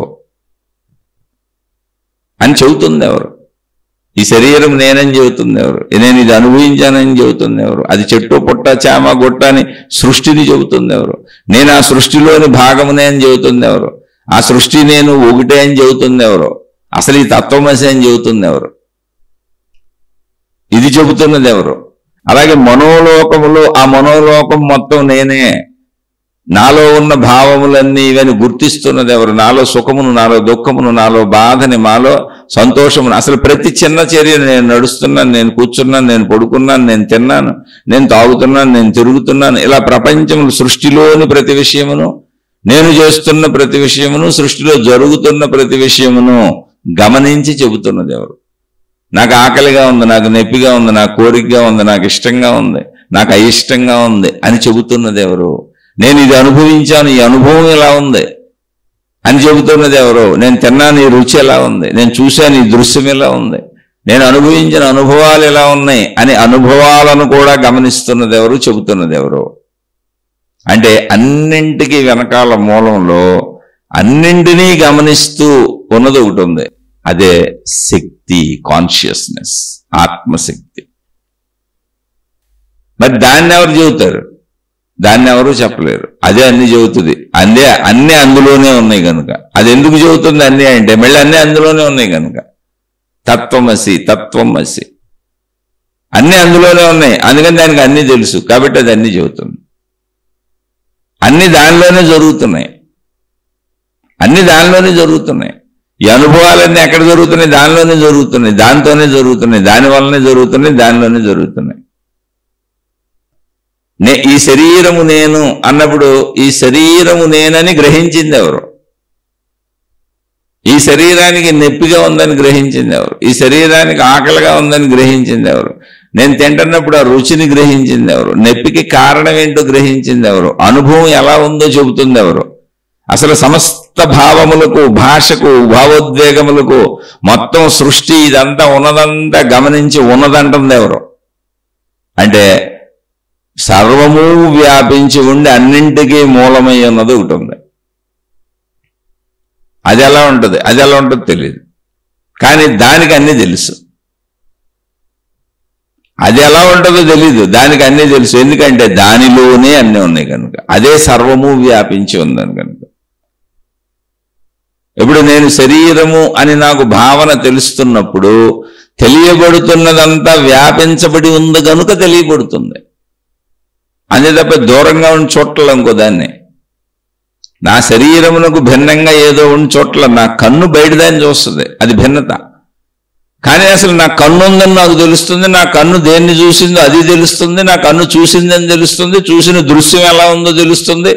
అని చెబుతుంది ఎవరు? ఈ శరీరం నేనని చెబుతుంది ఎవరు? నేను ఇది అనుభవించానని చెబుతుంది ఎవరు? అది చెట్టు పుట్ట చామ గుట్ట అని సృష్టిని చెబుతుంది ఎవరు? నేను ఆ సృష్టిలోని భాగమునే అని చెబుతుంది ఎవరు? ఆ సృష్టి నేను ఒకటే అని చెబుతుంది ఎవరు? అసలు ఈ తత్వమసి అని చెబుతుంది ఎవరు? ఇది చెబుతున్నది ఎవరు? అలాగే మనోలోకములు, ఆ మనోలోకం మొత్తం నేనే. నాలో ఉన్న భావములన్నీ ఇవన్నీ గుర్తిస్తున్నది ఎవరు? నాలో సుఖమును, నాలో దుఃఖమును, నాలో బాధని, నాలో సంతోషమును, అసలు ప్రతి చిన్న చర్యను, నేను నడుస్తున్నాను, నేను కూర్చున్నాను, నేను పడుకున్నాను, నేను తిన్నాను, నేను తాగుతున్నాను, నేను తిరుగుతున్నాను, ఇలా ప్రపంచములు, సృష్టిలోని ప్రతి విషయమును, నేను చేస్తున్న ప్రతి విషయమును, సృష్టిలో జరుగుతున్న ప్రతి విషయమును గమనించి చెబుతున్నది ఎవరు? నాకు ఆకలిగా ఉంది, నాకు నొప్పిగా ఉంది, నాకు కోరికగా ఉంది, నాకు ఇష్టంగా ఉంది, నాకు అయిష్టంగా ఉంది అని చెబుతున్నది ఎవరు? నేను ఇది అనుభవించాను, ఈ అనుభవం ఎలా ఉంది అని చెబుతున్నది ఎవరు? నేను తిన్నాను, ఈ రుచి ఎలా ఉంది, నేను చూశాను, ఈ దృశ్యం ఎలా ఉంది, నేను అనుభవించిన అనుభవాలు ఎలా ఉన్నాయి అని అనుభవాలను కూడా గమనిస్తున్నది ఎవరు? చెబుతున్నది ఎవరు? అంటే అన్నింటికి వెనకాల మూలంలో అన్నింటినీ గమనిస్తూ ఉన్నది ఒకటి ఉంది. అదే శక్తి, కాన్షియస్నెస్, ఆత్మశక్తి. మరి దాన్ని ఎవరు చెబుతారు? దాన్ని ఎవరు చెప్పలేరు. అదే అన్ని చెబుతుంది. అన్నీ అందులోనే ఉన్నాయి కనుక. అది ఎందుకు చెబుతుంది అన్నీ అంటే మళ్ళీ అన్నీ అందులోనే ఉన్నాయి కనుక. తత్వమసి, తత్వమసి అన్నీ అందులోనే ఉన్నాయి. అందుకని దానికి అన్నీ తెలుసు కాబట్టి అది అన్నీ చెబుతుంది. అన్ని దానిలోనే జరుగుతున్నాయి. అన్ని దానిలోనే జరుగుతున్నాయి. ఈ అనుభవాలన్నీ ఎక్కడ జరుగుతున్నాయి? దానిలోనే జరుగుతున్నాయి, దానితోనే జరుగుతున్నాయి, దాని వల్లనే జరుగుతున్నాయి, దానిలోనే జరుగుతున్నాయి. ఈ శరీరము నేను అన్నప్పుడు ఈ శరీరము నేనని గ్రహించింది ఎవరు? ఈ శరీరానికి నొప్పిగా ఉందని గ్రహించింది ఎవరు? ఈ శరీరానికి ఆకలిగా ఉందని గ్రహించింది ఎవరు? నేను తింటున్నప్పుడు ఆ రుచిని గ్రహించింది ఎవరు? నొప్పికి కారణం ఏంటో గ్రహించింది ఎవరు? అనుభవం ఎలా ఉందో చెబుతుంది ఎవరు? అసలు సమస్త భావములకు, భాషకు, భావోద్వేగములకు మొత్తం సృష్టి ఇదంతా ఉన్నదంతా గమనించి ఉన్నదంటుంది ఎవరు? అంటే సర్వము వ్యాపించి ఉండి అన్నింటికీ మూలమై ఉన్నది ఒకటి ఉంది. అది ఎలా ఉంటుంది? అది ఎలా ఉంటుందో తెలియదు, కానీ దానికి అన్నీ తెలుసు. అది ఎలా ఉంటుందో తెలీదు, దానికి అన్నీ తెలుసు. ఎందుకంటే దానిలోనే అన్నీ ఉన్నాయి కనుక. అదే సర్వము వ్యాపించి ఉందని కనుక. ఇప్పుడు నేను శరీరము అని నాకు భావన తెలుస్తున్నప్పుడు తెలియబడుతున్నదంతా వ్యాపించబడి ఉంది కనుక తెలియబడుతుంది. అంతే తప్ప దూరంగా ఉన్న చోట్ల ఇంకో దాన్ని, నా శరీరమునకు భిన్నంగా ఏదో ఉన్న చోట్ల నా కన్ను బయట దాన్ని చూస్తుంది, అది భిన్నత. కానీ అసలు నా కన్ను ఉందని నాకు తెలుస్తుంది, నా కన్ను దేన్ని చూసిందో అది తెలుస్తుంది, నా కన్ను చూసిందని తెలుస్తుంది, చూసిన దృశ్యం ఎలా ఉందో తెలుస్తుంది.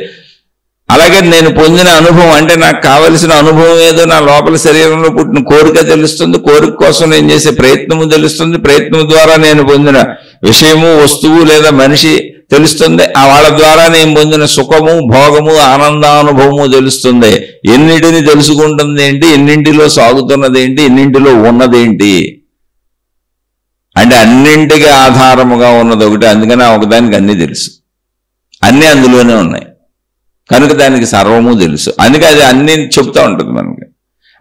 అలాగే నేను పొందిన అనుభవం, అంటే నాకు కావలసిన అనుభవం ఏదో నా లోపల శరీరంలో పుట్టిన కోరిక తెలుస్తుంది, కోరిక కోసం నేను చేసే ప్రయత్నము తెలుస్తుంది, ప్రయత్నం ద్వారా నేను పొందిన విషయము, వస్తువు లేదా మనిషి తెలుస్తుంది, ఆ వాళ్ళ ద్వారా నేను పొందిన సుఖము, భోగము, ఆనందానుభవము తెలుస్తుంది. ఎన్నింటిని తెలుసుకుంటుంది ఏంటి, ఎన్నింటిలో సాగుతున్నది ఏంటి, ఎన్నింటిలో ఉన్నదేంటి అంటే అన్నింటికి ఆధారముగా ఉన్నది ఒకటి. అందుకని ఒకదానికి అన్నీ తెలుసు, అన్నీ అందులోనే ఉన్నాయి కనుక దానికి సర్వము తెలుసు. అందుకే అది అన్ని చెప్తా ఉంటుంది మనకి.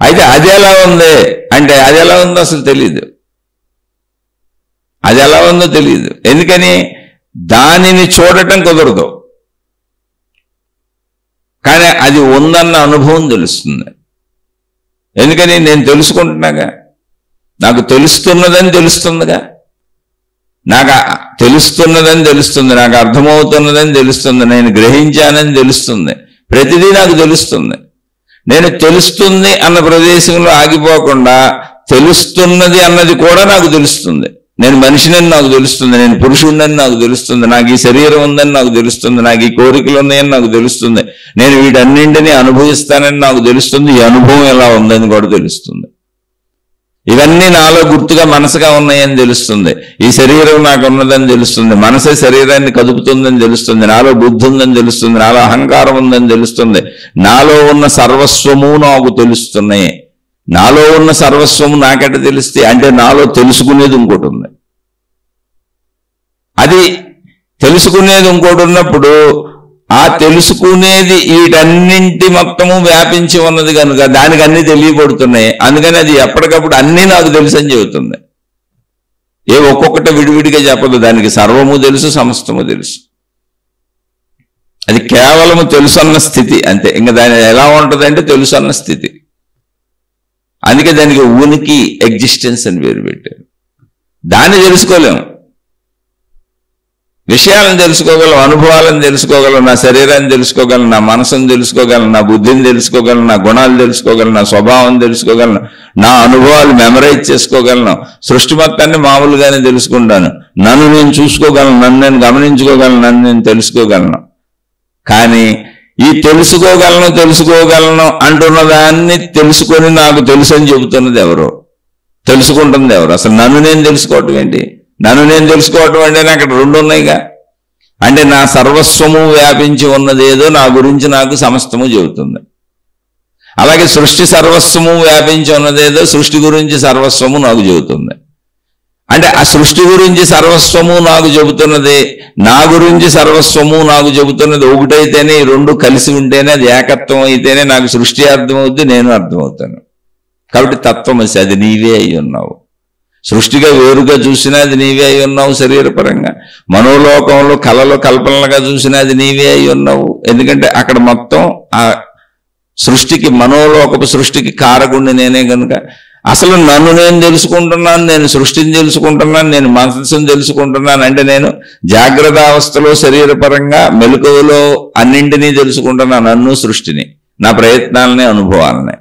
అయితే అది ఎలా ఉంది అంటే అది ఎలా ఉందో అసలు తెలియదు, అది ఎలా ఉందో తెలియదు. ఎందుకని? దానిని చూడటం కుదరదు, కానీ అది ఉందన్న అనుభవం తెలుస్తుంది. ఎందుకని? నేను తెలుసుకుంటున్నాగా, నాకు తెలుస్తున్నదని తెలుస్తుందిగా, నాకు తెలుస్తున్నదని తెలుస్తుంది, నాకు అర్థమవుతున్నదని తెలుస్తుంది, నేను గ్రహించానని తెలుస్తుంది, ప్రతిదీ నాకు తెలుస్తుంది. నేను తెలుస్తుంది అన్న ప్రదేశంలో ఆగిపోకుండా తెలుస్తున్నది అన్నది కూడా నాకు తెలుస్తుంది. నేను మనిషినని నాకు తెలుస్తుంది, నేను పురుషుడినని నాకు తెలుస్తుంది, నాకు ఈ శరీరం ఉందని నాకు తెలుస్తుంది, నాకు ఈ కోరికలు ఉన్నాయని నాకు తెలుస్తుంది, నేను వీటన్నింటినీ అనుభవిస్తానని నాకు తెలుస్తుంది, ఈ అనుభవం ఎలా ఉందని కూడా తెలుస్తుంది. ఇవన్నీ నాలో గుర్తుగా మనసుగా ఉన్నాయని తెలుస్తుంది, ఈ శరీరం నాకు ఉన్నదని తెలుస్తుంది, మనసే శరీరాన్ని కదుపుతుందని తెలుస్తుంది, నాలో బుద్ధి ఉందని తెలుస్తుంది, నాలో అహంకారం ఉందని తెలుస్తుంది, నాలో ఉన్న సర్వస్వము నాకు తెలుస్తున్నాయి. నాలో ఉన్న సర్వస్వము నాకెట తెలిస్తే, అంటే నాలో తెలుసుకునేది ఇంకోటి ఉంది. అది తెలుసుకునేది ఇంకోటి ఉన్నప్పుడు ఆ తెలుసుకునేది వీటన్నింటి మొత్తము వ్యాపించి ఉన్నది కనుక దానికి అన్ని తెలియబడుతున్నాయి. అందుకని అది ఎప్పటికప్పుడు అన్నీ నాకు తెలుసు అని చెబుతుంది. ఒక్కొక్కటి విడివిడిగా చెప్పదు, దానికి సర్వము తెలుసు, సమస్తము తెలుసు. అది కేవలము తెలుసు అన్న స్థితి అంతే. ఇంకా దాని ఎలా ఉంటుందంటే తెలుసు అన్న స్థితి. అందుకే దానికి ఉనికి, ఎగ్జిస్టెన్స్ అని పేరు పెట్టారు. దాన్ని తెలుసుకోలేము, విషయాలను తెలుసుకోగలం, అనుభవాలను తెలుసుకోగలం, నా శరీరాన్ని తెలుసుకోగలను, నా మనసును తెలుసుకోగలను, నా బుద్ధిని తెలుసుకోగలను, నా గుణాలు తెలుసుకోగలను, నా స్వభావం తెలుసుకోగలను, నా అనుభవాలు మెమరైజ్ చేసుకోగలను, సృష్టి మొత్తాన్ని మామూలుగానే తెలుసుకుంటాను, నన్ను నేను చూసుకోగలను, నన్ను నేను గమనించుకోగలను, నన్ను నేను తెలుసుకోగలను. కానీ ఈ తెలుసుకోగలను అంటున్న దాన్ని తెలుసుకొని నాకు తెలుసు అని చెబుతున్నది ఎవరో, తెలుసుకుంటుంది ఎవరు? అసలు నన్ను నేను తెలుసుకోవటం ఏంటి? నన్ను నేను తెలుసుకోవటం అంటే అక్కడ రెండు ఉన్నాయిగా. అంటే నా సర్వస్వము వ్యాపించి ఉన్నదేదో నా గురించి నాకు సమస్తము చెబుతుంది. అలాగే సృష్టి సర్వస్వము వ్యాపించి ఉన్నదేదో సృష్టి గురించి సర్వస్వము నాకు చెబుతుంది. అంటే ఆ సృష్టి గురించి సర్వస్వము నాకు చెబుతున్నది, నా గురించి సర్వస్వము నాకు చెబుతున్నది ఒకటైతేనే, ఈ రెండు కలిసి ఉంటేనే, అది ఏకత్వం అయితేనే నాకు సృష్టి అర్థమవుద్ది, నేను అర్థమవుతాను. కాబట్టి తత్వమసి, అది నీవే అయి ఉన్నావు. సృష్టిగా వేరుగా చూసినా అది నీవే అయి ఉన్నావు శరీరపరంగా, మనోలోకంలో కళలో కల్పనలుగా చూసినా అది నీవే అయి ఉన్నావు. ఎందుకంటే అక్కడ మొత్తం ఆ సృష్టికి, మనోలోకపు సృష్టికి కారకుణ్ణి నేనే కనుక అసలు నన్ను నేను తెలుసుకుంటున్నాను, నేను సృష్టిని తెలుసుకుంటున్నాను, నేను మనసుని తెలుసుకుంటున్నాను. అంటే నేను జాగ్రత్త అవస్థలో శరీరపరంగా, మెలకువలో అన్నింటినీ తెలుసుకుంటున్నా, నన్ను సృష్టిని, నా ప్రయత్నాలని, అనుభవాలని.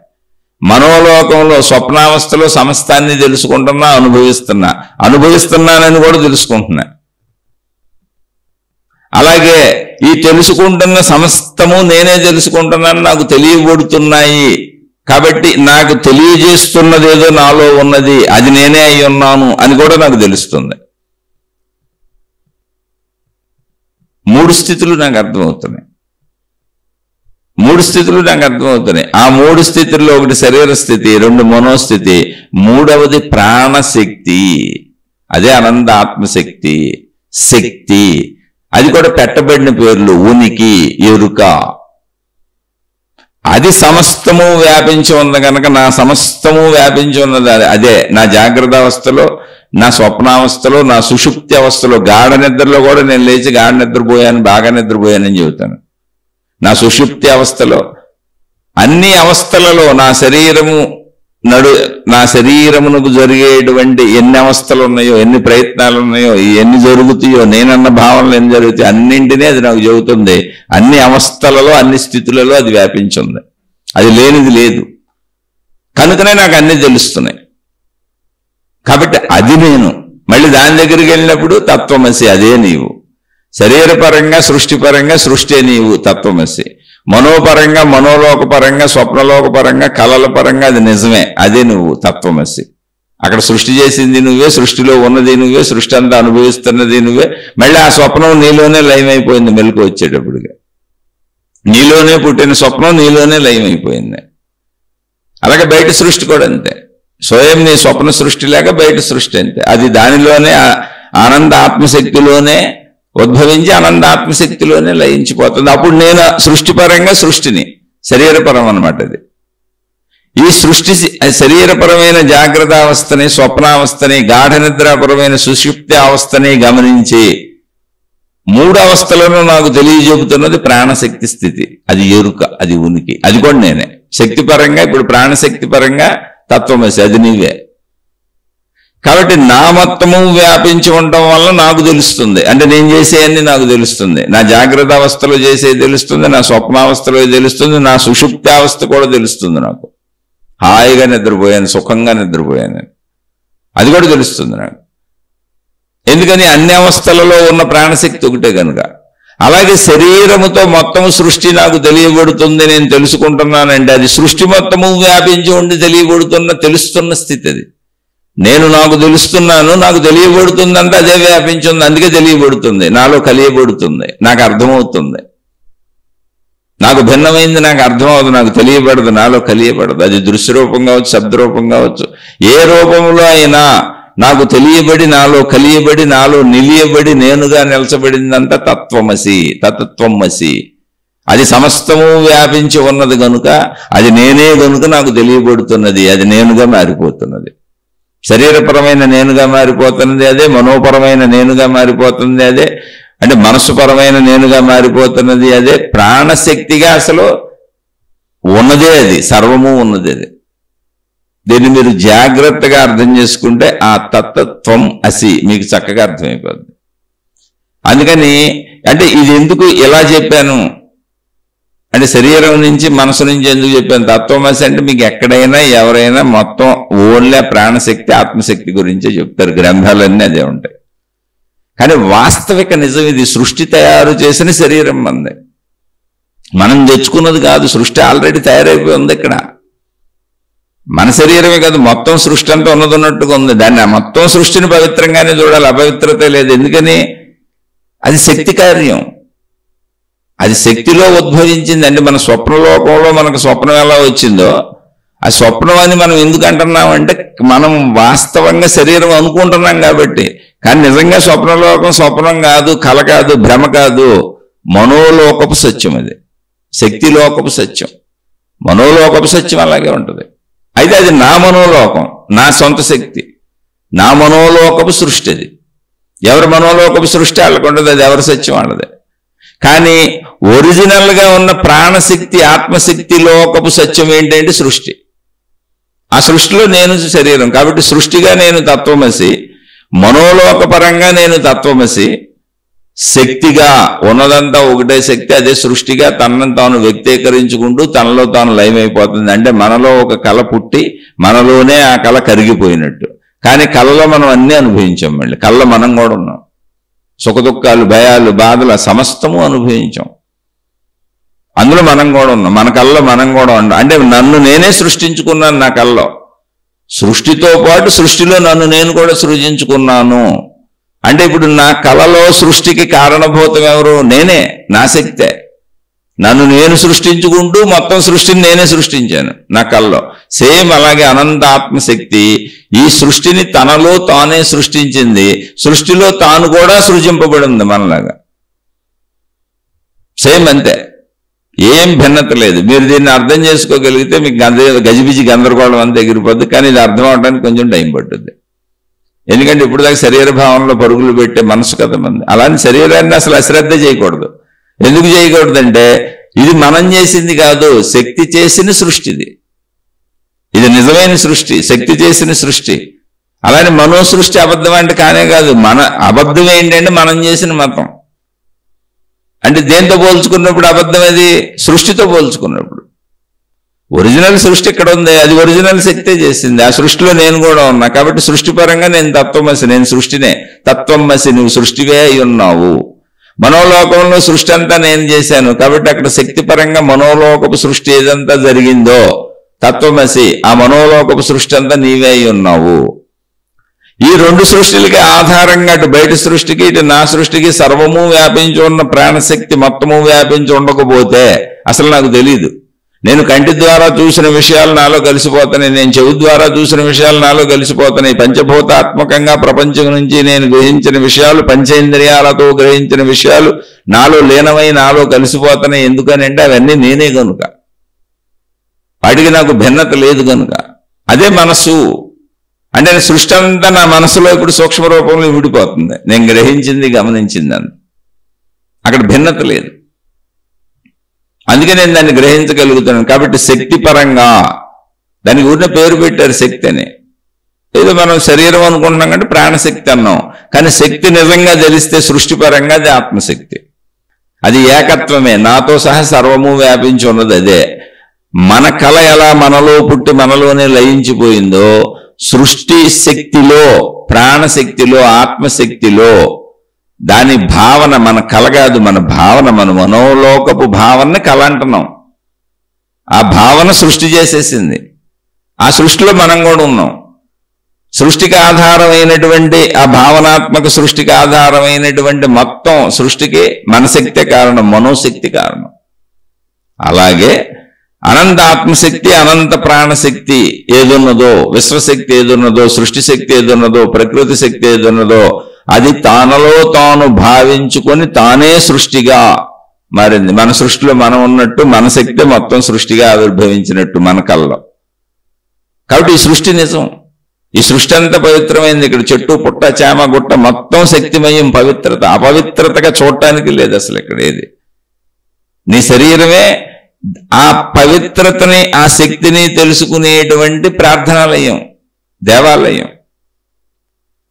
మనోలోకంలో స్వప్నావస్థలో సమస్తాన్ని తెలుసుకుంటున్నా, అనుభవిస్తున్నానని కూడా తెలుసుకుంటున్నా. అలాగే ఈ తెలుసుకుంటున్న సమస్తము నేనే తెలుసుకుంటున్నాను, నాకు తెలియబడుతున్నాయి. కాబట్టి నాకు తెలియజేస్తున్నదేదో నాలో ఉన్నది, అది నేనే అయి ఉన్నాను అని కూడా నాకు తెలుస్తుంది. మూడు స్థితులు నాకు అర్థమవుతున్నాయి. ఆ మూడు స్థితుల్లో ఒకటి శరీర స్థితి, రెండు మనోస్థితి, మూడవది ప్రాణశక్తి, అదే అనంత ఆత్మశక్తి, శక్తి. అది కూడా పెట్టబడిన పేర్లు, ఉనికి, ఎరుక. అది సమస్తము వ్యాపించి ఉంది కనుక నా సమస్తము వ్యాపించి ఉన్నది అదే. నా జాగ్రత్త అవస్థలో, నా స్వప్నావస్థలో, నా సుషుప్తి అవస్థలో, గాఢ నిద్రలో కూడా నేను లేచి గాఢ నిద్రపోయాను, బాగా నిద్రపోయానని చెబుతాను. నా సుషుప్తి అవస్థలో, అన్ని అవస్థలలో నా శరీరమునకు జరిగేటువంటి ఎన్ని అవస్థలు ఉన్నాయో, ఎన్ని ప్రయత్నాలు ఉన్నాయో, ఎన్ని జరుగుతాయో, నేనన్న భావనలు ఎన్ని జరుగుతాయో అన్నింటినీ అది నాకు చెబుతుంది. అన్ని అవస్థలలో, అన్ని స్థితులలో అది వ్యాపించింది. అది లేనిది లేదు కనుకనే నాకు అన్ని తెలుస్తున్నాయి. కాబట్టి అది నేను. మళ్ళీ దాని దగ్గరికి వెళ్ళినప్పుడు తత్వమసి, అదే నీవు. శరీరపరంగా, సృష్టిపరంగా సృష్టి నీవు, తత్వమసి. మనోపరంగా, మనోలోకపరంగా, స్వప్నలోకపరంగా, కళల పరంగా అది నిజమే, అదే నువ్వు, తత్వమసి. అక్కడ సృష్టి చేసింది నువ్వే, సృష్టిలో ఉన్నది నువ్వే, సృష్టి అంతా అనుభవిస్తున్నది నువ్వే. మళ్ళీ ఆ స్వప్నం నీలోనే లయమైపోయింది. మెలకు వచ్చేటప్పటిగా నీలోనే పుట్టిన స్వప్నం నీలోనే లయమైపోయింది. అలాగే బయట సృష్టి కూడా అంతే. స్వయం నీ స్వప్న సృష్టి లేక బయట సృష్టి అంతే. అది దానిలోనే, ఆనంద ఆత్మశక్తిలోనే ఉద్భవించి ఆనందాత్మశక్తిలోనే లయించిపోతుంది. అప్పుడు నేను సృష్టిపరంగా సృష్టిని, శరీరపరం అన్నమాట. అది ఈ సృష్టి శరీరపరమైన జాగ్రత్త అవస్థని, స్వప్నావస్థని, గాఢ నిద్రాపరమైన సుషుప్తి అవస్థని గమనించి మూడు అవస్థలను నాకు తెలియజెబుతున్నది ప్రాణశక్తి స్థితి. అది ఎరుక, అది ఉనికి, అది కూడా నేనే. శక్తి పరంగా ఇప్పుడు ప్రాణశక్తి పరంగా తత్వమసి, అది నీవే. కాబట్టి నా మొత్తము వ్యాపించి ఉండటం వల్ల నాకు తెలుస్తుంది, అంటే నేను చేసేవన్నీ నాకు తెలుస్తుంది. నా జాగ్రత్త అవస్థలో చేసేది తెలుస్తుంది, నా స్వప్నావస్థలో తెలుస్తుంది, నా సుషుప్తి అవస్థ కూడా తెలుస్తుంది. నాకు హాయిగా నిద్రపోయాను, సుఖంగా నిద్రపోయాను, అది కూడా తెలుస్తుంది నాకు. ఎందుకని అన్ని అవస్థలలో ఉన్న ప్రాణశక్తి ఒకటే కనుక. అలాగే శరీరముతో మొత్తం సృష్టి నాకు తెలియబడుతుంది, నేను తెలుసుకుంటున్నానంటే అది సృష్టి మొత్తము వ్యాపించి ఉండి తెలుస్తున్న స్థితి. అది నేను నాకు తెలుస్తున్నాను, నాకు తెలియబడుతుంది అంటే అదే వ్యాపించింది, అందుకే తెలియబడుతుంది, నాలో కలియబడుతుంది, నాకు అర్థమవుతుంది. నాకు భిన్నమైంది నాకు అర్థమవుతుంది, నాకు తెలియబడదు, నాలో కలియబడదు. అది దృశ్యరూపం కావచ్చు, శబ్దరూపం కావచ్చు, ఏ రూపంలో అయినా నాకు తెలియబడి, నాలో కలియబడి, నాలో నిలియబడి, నేనుగా నిలచబడిందంతా తత్వమసి, తత్వమసి. అది సమస్తము వ్యాపించి ఉన్నది కనుక, అది నేనే కనుక నాకు తెలియబడుతున్నది, అది నేనుగా మారిపోతున్నది. శరీరపరమైన నేనుగా మారిపోతున్నది అదే, మనోపరమైన నేనుగా మారిపోతుంది అదే, అంటే మనస్సుపరమైన నేనుగా మారిపోతున్నది అదే. ప్రాణశక్తిగా అసలు ఉన్నదే అది, సర్వము ఉన్నది అది. దీన్ని మీరు జాగ్రత్తగా అర్థం చేసుకుంటే ఆ తత్వం అసి మీకు చక్కగా అర్థమైపోద్ది. అందుకని అంటే ఇది ఎందుకు ఇలా చెప్పాను అంటే, శరీరం నుంచి మనసు నుంచి ఎందుకు చెప్పాను తత్వమసి అంటే, మీకు ఎక్కడైనా ఎవరైనా మొత్తం ఓన్లీ ప్రాణశక్తి ఆత్మశక్తి గురించే చెప్తారు, గ్రంథాలన్నీ అదే ఉంటాయి. కానీ వాస్తవిక నిజం ఇది, సృష్టి తయారు చేసిన శరీరం మంది, మనం తెచ్చుకున్నది కాదు. సృష్టి ఆల్రెడీ తయారైపోయి ఉంది ఇక్కడ. మన శరీరమే కాదు, మొత్తం సృష్టి అంతా ఉన్నట్టుగా ఉంది. దాన్ని మొత్తం సృష్టిని పవిత్రంగానే చూడాలి, అపవిత్రత లేదు. ఎందుకని అది శక్తి కార్యం, అది శక్తిలో ఉద్భవించింది. అంటే మన స్వప్నలోకంలో మనకు స్వప్నం ఎలా వచ్చిందో, ఆ స్వప్నం అని మనం ఎందుకు అంటున్నామంటే మనం వాస్తవంగా శరీరం అనుకుంటున్నాం కాబట్టి. కానీ నిజంగా స్వప్నలోకం స్వప్నం కాదు, కల కాదు, భ్రమ కాదు, మనోలోకపు సత్యం. అది శక్తిలోకపు సత్యం, మనోలోకపు సత్యం అలాగే ఉంటుంది. అయితే అది నా మనోలోకం, నా సొంత శక్తి, నా మనోలోకపు సృష్టి. అది ఎవరి మనోలోకపు సృష్టి వాళ్ళకు ఉంటుంది, అది ఎవరి సత్యం వాళ్ళదే. కానీ ఒరిజినల్గా ఉన్న ప్రాణశక్తి ఆత్మశక్తి లోకపు సత్యం ఏంటంటే సృష్టి. ఆ సృష్టిలో నేను శరీరం కాబట్టి సృష్టిగా నేను తత్వమసి, మనోలోకపరంగా నేను తత్వమసి, శక్తిగా ఉన్నదంతా ఒకటే శక్తి, అదే సృష్టిగా తనను తాను వ్యక్తీకరించుకుంటూ తనలో తాను లయమైపోతుంది. అంటే మనలో ఒక కళ పుట్టి మనలోనే ఆ కళ కరిగిపోయినట్టు. కానీ కళలో మనం అన్నీ అనుభవించాం, మళ్ళీ కళ్ళ మనం కూడా ఉన్నాం. సుఖదుఖాలు, భయాలు, బాధలు సమస్తము అనుభవించాం, అందులో మనం కూడా ఉన్నాం. మన కళ్ళలో మనం కూడా ఉన్నాం. అంటే నన్ను నేనే సృష్టించుకున్నాను నా కళ్ళలో, సృష్టితో పాటు సృష్టిలో నన్ను నేను కూడా సృజించుకున్నాను. అంటే ఇప్పుడు నా కళలో సృష్టికి కారణభూతం ఎవరు? నేనే, నా శక్తే. నన్ను నేను సృష్టించుకుంటూ మొత్తం సృష్టిని నేనే సృష్టించాను నా కళ్ళలో. సేమ్ అలాగే అనంత ఆత్మశక్తి ఈ సృష్టిని తనలో తానే సృష్టించింది, సృష్టిలో తాను కూడా సృజింపబడింది మనలాగా. సేమ్ అంతే, ఏం భిన్నత లేదు. మీరు దీన్ని అర్థం చేసుకోగలిగితే మీకు గజిబిజి గందరగోళం అంతా ఎగిరిపోద్ది. కానీ ఇది అర్థం అవడానికి కొంచెం టైం పట్టుద్ది. ఎందుకంటే ఇప్పుడు దాకా శరీర భావంలో పరుగులు పెట్టే మనసు కదా మంది. అలాంటి శరీరాన్ని అసలు అశ్రద్ధ చేయకూడదు. ఎందుకు చేయకూడదంటే ఇది మనం చేసింది కాదు, శక్తి చేసిన సృష్టిది. ఇది నిజమైన సృష్టి, శక్తి చేసిన సృష్టి. అలానే మనో సృష్టి అబద్ధం అంటే కానే కాదు. మన అబద్ధం ఏంటంటే మనం చేసిన మతం. అంటే దేంతో పోల్చుకున్నప్పుడు అబద్ధం? అది సృష్టితో పోల్చుకున్నప్పుడు. ఒరిజినల్ సృష్టి ఇక్కడ ఉంది, అది ఒరిజినల్ శక్తే చేసింది. ఆ సృష్టిలో నేను కూడా ఉన్నా కాబట్టి సృష్టిపరంగా నేను తత్వమసి, నేను సృష్టినే. తత్వమసి, నువ్వు సృష్టివే అయి ఉన్నావు. మనోలోకంలో సృష్టి అంతా నేను చేశాను కాబట్టి అక్కడ శక్తిపరంగా మనోలోకపు సృష్టి ఏదంతా జరిగిందో తత్వమసి, ఆ మనోలోకపు సృష్టి అంతా నీవే అయి ఉన్నావు. ఈ రెండు సృష్టిలకి ఆధారంగా అటు బయట సృష్టికి ఇటు నా సృష్టికి సర్వము వ్యాపించి ఉన్న ప్రాణశక్తి మొత్తము వ్యాపించి ఉండకపోతే అసలు నాకు తెలీదు. నేను కంటి ద్వారా చూసిన విషయాలు నాలో కలిసిపోతున్నాయి, నేను చెవి ద్వారా చూసిన విషయాలు నాలో కలిసిపోతున్నాయి. పంచభూతాత్మకంగా ప్రపంచం నుంచి నేను గ్రహించిన విషయాలు, పంచేంద్రియాలతో గ్రహించిన విషయాలు నాలో లీనమై నాలో కలిసిపోతున్నాయి. ఎందుకనంటే అవన్నీ నేనే కనుక, వాటికి నాకు భిన్నత లేదు కనుక. అదే మనస్సు అంటే సృష్టి అంతా నా మనసులో ఇప్పుడు సూక్ష్మ రూపంలో విడిపోతుంది, నేను గ్రహించింది గమనించింది అంత. అక్కడ భిన్నత లేదు. అందుకే నేను దాన్ని గ్రహించగలుగుతున్నాను. కాబట్టి శక్తి పరంగా దానికి ఊరిన పేరు పెట్టారు శక్తి అని. ఏదో మనం శరీరం అనుకుంటున్నాం కంటే ప్రాణశక్తి అన్నాం. కానీ శక్తి నిజంగా తెలిస్తే సృష్టిపరంగా అది ఆత్మశక్తి. అది ఏకత్వమే, నాతో సహా సర్వము వ్యాపించి ఉన్నది అదే. మన కళ ఎలా మనలో పుట్టి మనలోనే లయించిపోయిందో, సృష్టి శక్తిలో, ప్రాణశక్తిలో, ఆత్మశక్తిలో దాని భావన మన కళ కాదు, మన భావన, మన మనోలోకపు భావనని కళ అంటున్నాం. ఆ భావన సృష్టి చేసేసింది. ఆ సృష్టిలో మనం కూడా ఉన్నాం. సృష్టికి ఆధారమైనటువంటి ఆ భావనాత్మక సృష్టికి ఆధారమైనటువంటి మొత్తం సృష్టికి మనశక్తే కారణం, మనోశక్తి కారణం. అలాగే అనంత ఆత్మశక్తి, అనంత ప్రాణశక్తి ఏదున్నదో, విశ్వశక్తి ఏదున్నదో, సృష్టి శక్తి ఏదున్నదో, ప్రకృతి శక్తి ఏదున్నదో అది తానలో తాను భావించుకొని తానే సృష్టిగా మారింది. మన సృష్టిలో మనం ఉన్నట్టు మన శక్తి మొత్తం సృష్టిగా ఆవిర్భవించినట్టు మన కళ్ళలో. కాబట్టి ఈ సృష్టి నిజం. ఈ సృష్టి అంతా పవిత్రమైంది. ఇక్కడ చెట్టు పుట్ట చేమ గుట్ట మొత్తం శక్తిమయం, పవిత్రత. అపవిత్రతగా చూడటానికి లేదు అసలు ఇక్కడ ఏది. నీ శరీరమే ఆ పవిత్రతని, ఆ శక్తిని తెలుసుకునేటువంటి ప్రార్థనాలయం, దేవాలయం.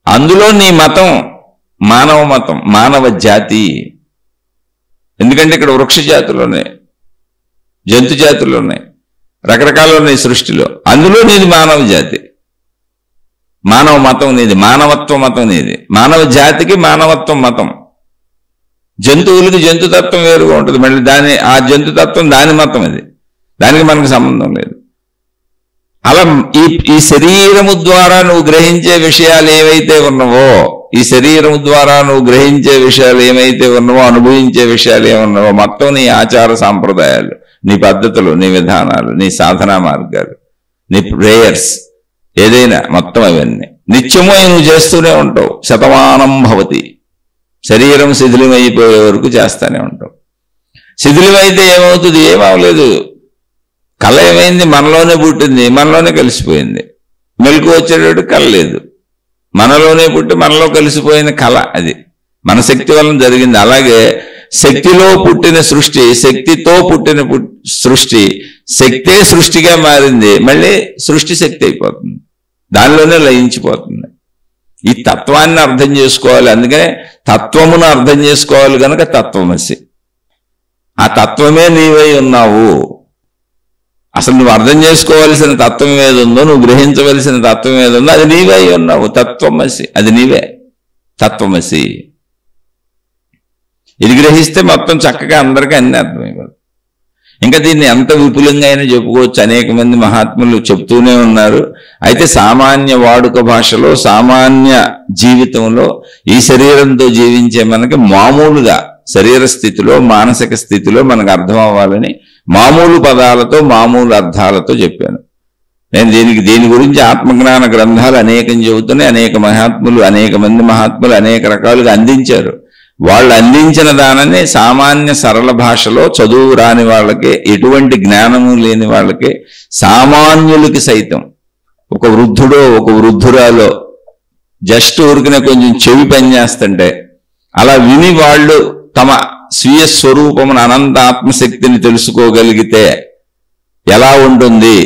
అందులో నీ మతం మానవ మతం, మానవ జాతి. ఎందుకంటే ఇక్కడ వృక్ష జాతులు ఉన్నాయి, జంతు జాతులు ఉన్నాయి, రకరకాలు ఉన్నాయి సృష్టిలో. అందులో నీది మానవ జాతి, మానవ మతం నీది, మానవత్వ మతం నీది. మానవ జాతికి మానవత్వం మతం. జంతువులకి జంతుతత్వం వేరుగా ఉంటుంది. మళ్ళీ ఆ జంతుతత్వం దాని మతం అది, దానికి మనకు సంబంధం లేదు. అలా ఈ శరీరము ద్వారా నువ్వు గ్రహించే విషయాలు ఏవైతే ఉన్నావో, ఈ శరీరము ద్వారా నువ్వు గ్రహించే విషయాలు ఏమైతే ఉన్నావో, అనుభవించే విషయాలు ఏమున్నావో మొత్తం నీ ఆచార సాంప్రదాయాలు, నీ పద్ధతులు, నీ విధానాలు, నీ సాధనా మార్గాలు, నీ ప్రేయర్స్, ఏదైనా మొత్తం అవన్నీ నిత్యము నువ్వు చేస్తూనే ఉంటావు. శతమానం భవతి. శరీరం శిథిలమైపోయే వరకు చేస్తూనే ఉంటావు. శిథిలమైతే ఏమవుతుంది? ఏమవలేదు. కళ ఏమైంది? మనలోనే పుట్టింది, మనలోనే కలిసిపోయింది. మెలకు వచ్చేటట్టు కళ లేదు, మనలోనే పుట్టి మనలో కలిసిపోయిన కళ అది మన శక్తి వలన జరిగింది. అలాగే శక్తిలో పుట్టిన సృష్టి, శక్తితో పుట్టిన సృష్టి, శక్తే సృష్టిగా మారింది. మళ్ళీ సృష్టి శక్తి అయిపోతుంది, దానిలోనే లయించిపోతుంది. ఈ తత్వాన్ని అర్థం చేసుకోవాలి. అందుకనే తత్వమును అర్థం చేసుకోవాలి కనుక తత్వమసి. ఆ తత్వమే నీవై ఉన్నావు. అసలు నువ్వు అర్థం చేసుకోవాల్సిన తత్వం ఏదుందో, నువ్వు గ్రహించవలసిన తత్వం ఏదుందో అది నీవై ఉన్నావు. తత్వమసి, అది నీవే. తత్వమసి. ఇది గ్రహిస్తే మొత్తం చక్కగా అందరికీ అన్ని అర్థమైపోతుంది. ఇంకా దీన్ని ఎంత విపులంగా అయినా చెప్పుకోవచ్చు. అనేక మంది మహాత్ములు చెప్తూనే ఉన్నారు. అయితే సామాన్య వాడుక భాషలో, సామాన్య జీవితంలో ఈ శరీరంతో జీవించే మనకి మామూలుగా శరీర స్థితిలో, మానసిక స్థితిలో మనకు అర్థం అవ్వాలని మామూలు పదాలతో, మామూలు అర్థాలతో చెప్పాను. నేను దీని గురించి ఆత్మజ్ఞాన గ్రంథాలు అనేకం చెబుతున్నాయి. అనేక మహాత్ములు, అనేక మంది మహాత్ములు అనేక రకాలుగా అందించారు. వాళ్ళు అందించిన దానిని సామాన్య సరళ భాషలో చదువు రాని వాళ్ళకి, ఎటువంటి జ్ఞానము లేని వాళ్ళకి, సామాన్యులకి సైతం, ఒక వృద్ధుడో ఒక వృద్ధురాలో జస్ట్ ఊరికినే కొంచెం చెవి పనిచేస్తుంటే అలా విని వాళ్ళు తమ స్వీయ స్వరూపమును, అనంత ఆత్మశక్తిని తెలుసుకోగలిగితే ఎలా ఉంటుంది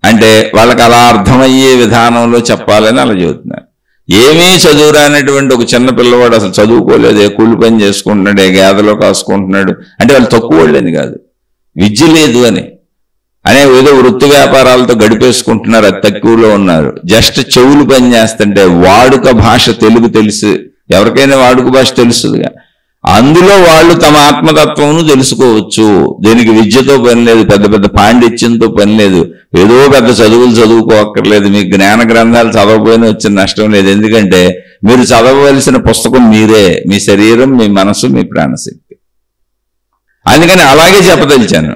అంటే వాళ్ళకి అలా అర్థమయ్యే విధానంలో చెప్పాలని అలా చెబుతున్నారు. ఏమీ చదువురానటువంటి ఒక చిన్న పిల్లవాడు, అసలు చదువుకోలేదు, కూలి పని చేసుకుంటున్నాడు, గేదలో కాసుకుంటున్నాడు అంటే వాళ్ళు తక్కువ వాళ్ళని కాదు, విద్య లేదు అని ఏదో వృత్తి వ్యాపారాలతో గడిపేసుకుంటున్నారు, అది తక్కువలో ఉన్నారు. జస్ట్ చెవులు పని చేస్తుంటే వాడుక భాష తెలుగు తెలుసు, ఎవరికైనా వాడుక భాష తెలుసుగా, అందులో వాళ్ళు తమ ఆత్మతత్వమును తెలుసుకోవచ్చు. దీనికి విద్యతో పని లేదు, పెద్ద పెద్ద పాండిత్యంతో పని లేదు, ఏదో పెద్ద చదువులు చదువుకోక్కర్లేదు. మీ జ్ఞాన గ్రంథాలు చదవకపోయినా వచ్చిన నష్టం లేదు. ఎందుకంటే మీరు చదవవలసిన పుస్తకం మీరే, మీ శరీరం, మీ మనసు, మీ ప్రాణశక్తి. అందుకని అలాగే చెప్పదలిచాను.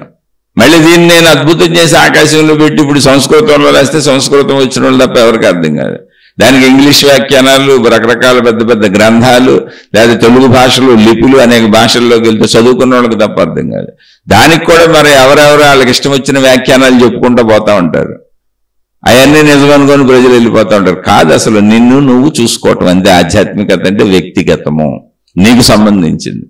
మళ్ళీ దీన్ని నేను అద్భుతం చేసి ఆకాశంలో పెట్టి ఇప్పుడు సంస్కృతంలో రాస్తే సంస్కృతం వచ్చిన వాళ్ళు తప్ప ఎవరికి అర్థం కాదు. దానికి ఇంగ్లీష్ వ్యాఖ్యానాలు, రకరకాల పెద్ద పెద్ద గ్రంథాలు, లేదా తెలుగు భాషలు, లిపులు అనేక భాషల్లోకి వెళ్తే చదువుకున్న వాళ్ళకి తప్ప అర్థం కాదు. దానికి కూడా మరి ఎవరెవరు వాళ్ళకి ఇష్టం వచ్చిన వ్యాఖ్యానాలు చెప్పుకుంటూ పోతా ఉంటారు. అవన్నీ నిజమనుకొని ప్రజలు వెళ్ళిపోతూ ఉంటారు. కాదు, అసలు నిన్ను నువ్వు చూసుకోవటం అంతే. ఆధ్యాత్మికత అంటే వ్యక్తిగతము, నీకు సంబంధించింది.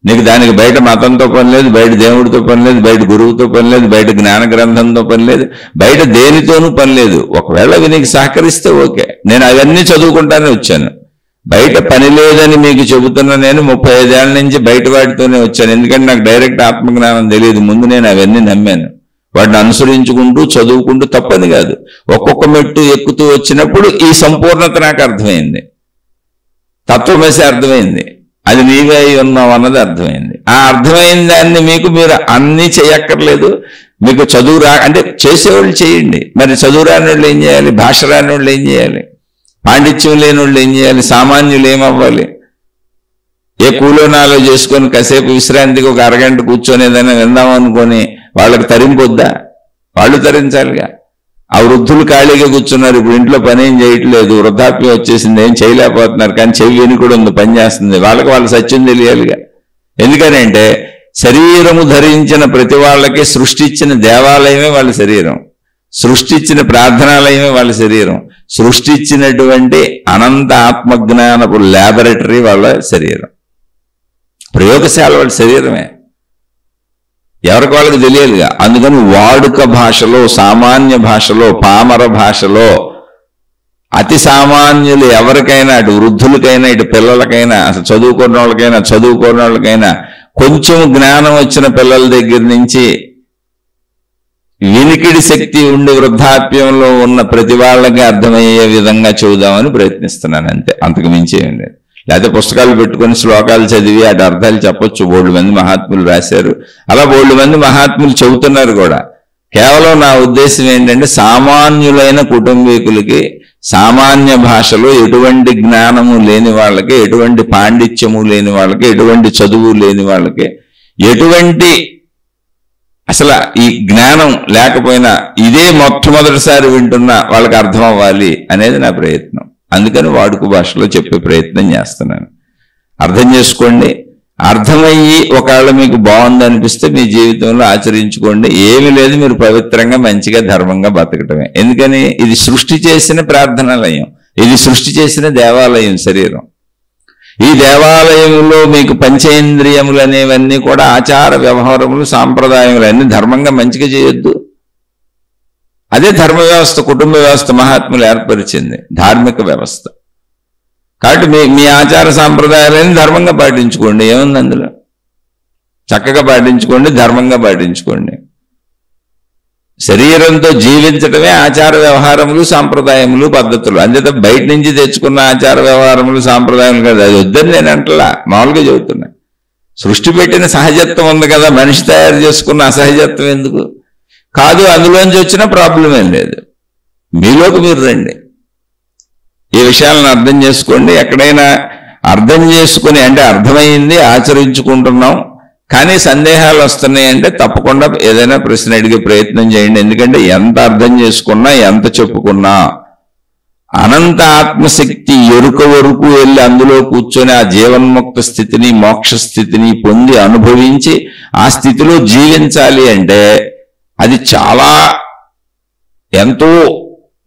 నీకు దానికి బయట మతంతో పని లేదు, బయట దేవుడితో పని లేదు, బయట గురువుతో పని లేదు, బయట జ్ఞాన గ్రంథంతో పని లేదు, బయట దేనితోనూ పని లేదు. ఒకవేళ అవి నీకు సహకరిస్తే ఓకే. నేను అవన్నీ చదువుకుంటానే వచ్చాను. బయట పని లేదని మీకు చెబుతున్నా. నేను 35 ఏళ్ల నుంచి బయట వాటితోనే వచ్చాను. ఎందుకంటే నాకు డైరెక్ట్ ఆత్మజ్ఞానం తెలియదు. ముందు నేను అవన్నీ నమ్మాను. వాటిని అనుసరించుకుంటూ చదువుకుంటూ తప్పని కాదు. ఒక్కొక్క మెట్టు ఎక్కుతూ వచ్చినప్పుడు ఈ సంపూర్ణత నాకు అర్థమైంది. తత్వమసి అర్థమైంది. అది నీవే అయి ఉన్నావు అన్నది అర్థమైంది. ఆ అర్థమైన దాన్ని మీరు అన్నీ చేయక్కర్లేదు. మీకు చదువు అంటే చేసేవాళ్ళు చేయండి. మరి చదువు రాని వాళ్ళు ఏం చేయాలి? భాష రాని వాళ్ళు ఏం చేయాలి? పాండిత్యం లేని వాళ్ళు ఏం చేయాలి? సామాన్యులు ఏమవ్వాలి? ఏ కూలోనాలో చేసుకొని కాసేపు విశ్రాంతికి ఒక అరగంట కూర్చొని ఏదైనా విందామనుకొని వాళ్ళకి తరింపొద్దా? వాళ్ళు తరించాలిగా. ఆ వృద్ధులు ఖాళీగా కూర్చున్నారు. ఇప్పుడు ఇంట్లో పని ఏం చేయట్లేదు, వృద్ధాప్యం వచ్చేసింది, ఏం చేయలేకపోతున్నారు. కానీ చెవి విని కూడా ఉంది, పని చేస్తుంది. వాళ్ళకి వాళ్ళ సత్యం తెలియాలిగా. ఎందుకనంటే శరీరము ధరించిన ప్రతి వాళ్ళకి సృష్టించిన దేవాలయమే వాళ్ళ శరీరం, సృష్టించిన ప్రార్థనాలయమే వాళ్ళ శరీరం, సృష్టించినటువంటి అనంత ఆత్మజ్ఞానపు ల్యాబొరేటరీ వాళ్ళ శరీరం, ప్రయోగశాల వాళ్ళ శరీరమే. ఎవరికి వాళ్ళకి తెలియాలిగా. అందుకని వాడుక భాషలో, సామాన్య భాషలో, పామర భాషలో అతి సామాన్యులు ఎవరికైనా, అటు వృద్ధులకైనా ఇటు పిల్లలకైనా, అసలు చదువుకున్న వాళ్ళకైనా చదువుకున్న వాళ్ళకైనా, కొంచెం జ్ఞానం వచ్చిన పిల్లల దగ్గర నుంచి వినికిడి శక్తి ఉండి వృద్ధాప్యంలో ఉన్న ప్రతి వాళ్ళకి అర్థమయ్యే విధంగా చెబుదామని ప్రయత్నిస్తున్నాను. అంతే, అంతకు మించి ఏం లేదు. లేకపోతే పుస్తకాలు పెట్టుకుని శ్లోకాలు చదివి అటు అర్థాలు చెప్పొచ్చు. 3 మంది మహాత్ములు రాశారు, అలా 3 మంది మహాత్ములు చెబుతున్నారు కూడా. కేవలం నా ఉద్దేశం ఏంటంటే సామాన్యులైన కుటుంబీకులకి సామాన్య భాషలో ఎటువంటి జ్ఞానము లేని వాళ్ళకి, ఎటువంటి పాండిత్యము లేని వాళ్ళకి, ఎటువంటి చదువు లేని వాళ్ళకి, ఎటువంటి అసలు ఈ జ్ఞానం లేకపోయినా ఇదే మొట్టమొదటిసారి వింటున్నా వాళ్ళకి అర్థం అవ్వాలి అనేది నా ప్రయత్నం. అందుకని వాడుక భాషలో చెప్పే ప్రయత్నం చేస్తున్నాను. అర్థం చేసుకోండి. అర్థమయ్యి ఒకవేళ మీకు బాగుంది అనిపిస్తే మీ జీవితంలో ఆచరించుకోండి. ఏమీ లేదు, మీరు పవిత్రంగా మంచిగా ధర్మంగా బతకటమే. ఎందుకని ఇది సృష్టి చేసిన ప్రార్థనాలయం, ఇది సృష్టి చేసిన దేవాలయం శరీరం. ఈ దేవాలయంలో మీకు పంచేంద్రియములు అనేవన్నీ కూడా ఆచార వ్యవహారములు, సాంప్రదాయములు అన్ని ధర్మంగా మంచిగా చేయొద్దు. అదే ధర్మ వ్యవస్థ, కుటుంబ వ్యవస్థ మహాత్ములు ఏర్పరిచింది, ధార్మిక వ్యవస్థ. కాబట్టి మీ ఆచార సాంప్రదాయాలని ధర్మంగా పాటించుకోండి. ఏముంది అందులో? చక్కగా పాటించుకోండి, ధర్మంగా పాటించుకోండి. శరీరంతో జీవించడమే ఆచార వ్యవహారములు, సాంప్రదాయములు, పద్ధతులు. అంతే బయట నుంచి తెచ్చుకున్న ఆచార వ్యవహారములు, సాంప్రదాయములు కదా, అది వద్దని నేను అంటలా, మామూలుగా చెబుతున్నా. సృష్టి పెట్టిన సహజత్వం ఉంది కదా, మనిషి తయారు చేసుకున్న అసహజత్వం ఎందుకు? కాదు, అందులోంచి వచ్చిన ప్రాబ్లం ఏం లేదు. మీలోకి మీరు రండి, ఈ విషయాలను అర్థం చేసుకోండి. ఎక్కడైనా అర్థం చేసుకుని అంటే అర్థమైంది, ఆచరించుకుంటున్నాం, కానీ సందేహాలు వస్తున్నాయంటే తప్పకుండా ఏదైనా ప్రశ్న అడిగే ప్రయత్నం చేయండి. ఎందుకంటే ఎంత అర్థం చేసుకున్నా, ఎంత చెప్పుకున్నా, అనంత ఆత్మశక్తి ఎరుక వరకు వెళ్ళి అందులో కూర్చొని ఆ జీవన్ముక్త స్థితిని, మోక్ష స్థితిని పొంది అనుభవించి ఆ స్థితిలో జీవించాలి అంటే అది చాలా ఎంతో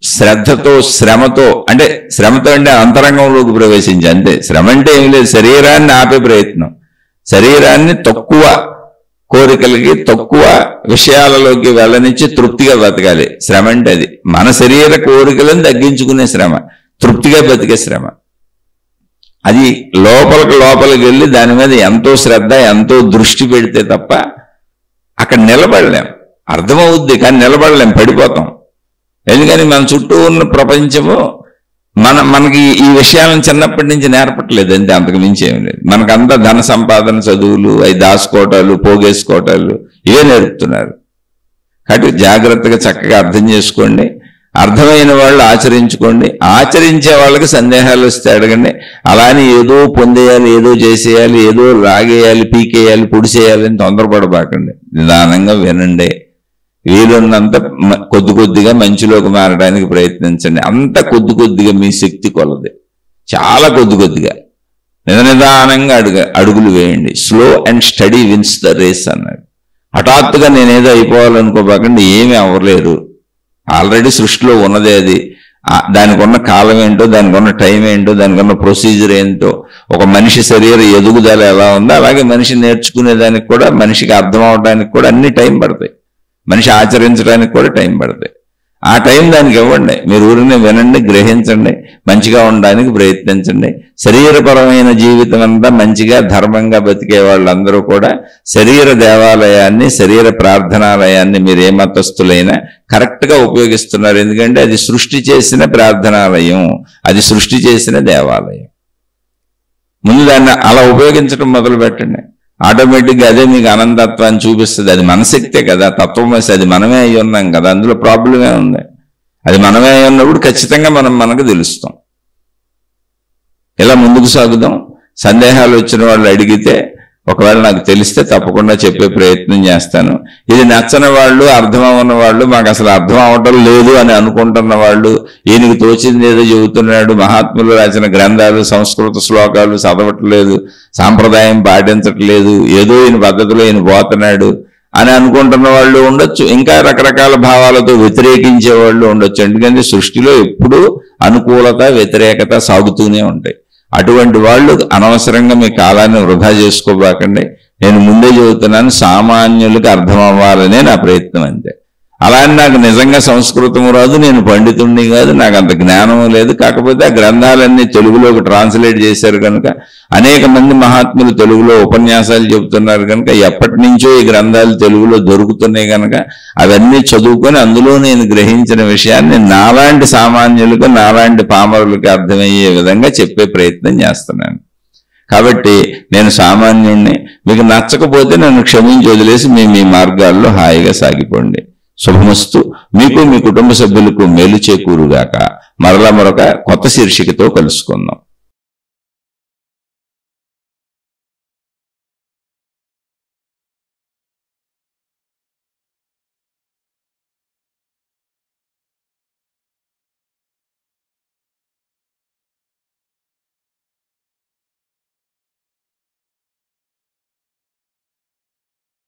శ్రద్ధతో, శ్రమతో, అంటే శ్రమతో అంటే అంతరంగంలోకి ప్రవేశించి, అంతే. శ్రమ అంటే ఏం లేదు, శరీరాన్ని ఆపే ప్రయత్నం, శరీరాన్ని తక్కువ కోరికలకి, తక్కువ విషయాలలోకి వెళ్ళనిచ్చి తృప్తిగా బతకాలి. శ్రమ అంటే అది. మన శరీర కోరికలను తగ్గించుకునే శ్రమ, తృప్తిగా బతికే శ్రమ. అది లోపలికి వెళ్ళి దాని మీద ఎంతో శ్రద్ధ, ఎంతో దృష్టి పెడితే తప్ప అక్కడ నిలబడలేం. అర్థమవుద్ది కానీ నిలబడలేం, పడిపోతాం. ఎందుకని మన చుట్టూ ఉన్న ప్రపంచము మనకి ఈ విషయాలను చిన్నప్పటి నుంచి నేర్పట్లేదు, అంతే, అంతకు మించి ఏం లేదు. మనకంతా ధన సంపాదన, చదువులు, అవి దాచుకోవటాలు, పోగేసుకోవటాలు, ఇవే నేర్పుతున్నారు. కాబట్టి జాగ్రత్తగా చక్కగా అర్థం చేసుకోండి. అర్థమైన వాళ్ళు ఆచరించుకోండి. ఆచరించే వాళ్ళకి సందేహాలు వస్తే అడగండి. అలానే ఏదో పొందేయాలి, ఏదో చేసేయాలి, ఏదో లాగేయాలి, పీకేయాలి, పొడిసేయాలని తొందరపడబాకండి. నిదానంగా వినండి. వీలున్నంత కొద్దిగా మంచిలోకి మారడానికి ప్రయత్నించండి. అంత కొద్దిగా మీ శక్తి కొలది, చాలా కొద్దిగా నిదానంగా అడుగులు వేయండి. Slow and study wins the race అన్నాడు. హఠాత్తుగా నేనేదో అయిపోవాలనుకోబాకండి, ఏమీ అవ్వలేరు. ఆల్రెడీ సృష్టిలో ఉన్నదే అది. దానికి ఉన్న కాలం ఏంటో, దానికి ఉన్న టైం ఏంటో, దానికి ఉన్న ప్రొసీజర్ ఏంటో, ఒక మనిషి శరీర ఎదుగుదల ఎలా ఉందో అలాగే మనిషి నేర్చుకునేదానికి కూడా, మనిషికి అర్థం అవడానికి కూడా అన్ని టైం పడతాయి. మనిషి ఆచరించడానికి కూడా టైం పడతాయి. ఆ టైం దానికి ఇవ్వండి. మీరు ఊరిని వినండి, గ్రహించండి, మంచిగా ఉండడానికి ప్రయత్నించండి. శరీరపరమైన జీవితం అంతా మంచిగా ధర్మంగా బతికే వాళ్ళందరూ కూడా శరీర దేవాలయాన్ని, శరీర ప్రార్థనాలయాన్ని మీరు ఏ మతస్థులైనా కరెక్ట్గా ఉపయోగిస్తున్నారు. ఎందుకంటే అది సృష్టి చేసిన ప్రార్థనాలయం, అది సృష్టి చేసిన దేవాలయం. ముందు దాన్ని అలా ఉపయోగించడం మొదలు పెట్టండి. ఆటోమేటిక్గా అదే మీకు ఆనందత్వాన్ని చూపిస్తుంది. అది మన శక్తే కదా, తత్వమసి, అది మనమే అయి ఉన్నాం కదా, అందులో ప్రాబ్లమే ఉంది. అది మనమే అయి ఉన్నప్పుడు ఖచ్చితంగా మనకు తెలుస్తాం. ఇలా ముందుకు సాగుదాం. సందేహాలు వచ్చిన వాళ్ళు అడిగితే ఒకవేళ నాకు తెలిస్తే తప్పకుండా చెప్పే ప్రయత్నం చేస్తాను. ఇది నచ్చని వాళ్ళు, అర్థం అవ్వని వాళ్ళు, మాకు అసలు అర్థం అవటం లేదు అని అనుకుంటున్న వాళ్ళు, ఈయనకి తోచింది ఏదో చెబుతున్నాడు, మహాత్ములు రాసిన గ్రంథాలు, సంస్కృత శ్లోకాలు చదవట్లేదు, సాంప్రదాయం పాటించట్లేదు, ఏదో ఈయన పద్ధతిలో ఈయన పోతున్నాడు అని అనుకుంటున్న వాళ్ళు ఉండొచ్చు. ఇంకా రకరకాల భావాలతో వ్యతిరేకించే వాళ్ళు ఉండొచ్చు. ఎందుకంటే సృష్టిలో ఎప్పుడూ అనుకూలత, వ్యతిరేకత సాగుతూనే ఉంటాయి. అటువంటి వాళ్ళు అనవసరంగా మీ కాలాన్ని వృధా చేసుకోబాకండి. నేను ముందే చెబుతున్నాను, సామాన్యులకు అర్థం అవ్వాలనే నా ప్రయత్నం అంతే. అలా అని నాకు నిజంగా సంస్కృతము రాదు, నేను పండితుడిని కాదు, నాకు అంత జ్ఞానం లేదు. కాకపోతే ఆ గ్రంథాలన్నీ తెలుగులోకి ట్రాన్స్లేట్ చేశారు కనుక, అనేక మంది మహాత్ములు తెలుగులో ఉపన్యాసాలు చెబుతున్నారు కనుక, ఎప్పటి నుంచో ఈ గ్రంథాలు తెలుగులో దొరుకుతున్నాయి కనుక అవన్నీ చదువుకొని అందులో నేను గ్రహించిన విషయాన్ని నాలాంటి సామాన్యులకు, నాలాంటి పామరులకు అర్థమయ్యే విధంగా చెప్పే ప్రయత్నం చేస్తున్నాను. కాబట్టి నేను సామాన్యుణ్ణి. మీకు నచ్చకపోతే నన్ను క్షమించి వదిలేసి మీ మార్గాల్లో హాయిగా సాగిపోండి. శుభమస్తు. మీకు, మీ కుటుంబ సభ్యులకు మేలు చేకూరుగాక. మరొక కొత్త శీర్షికతో కలుసుకుందాం.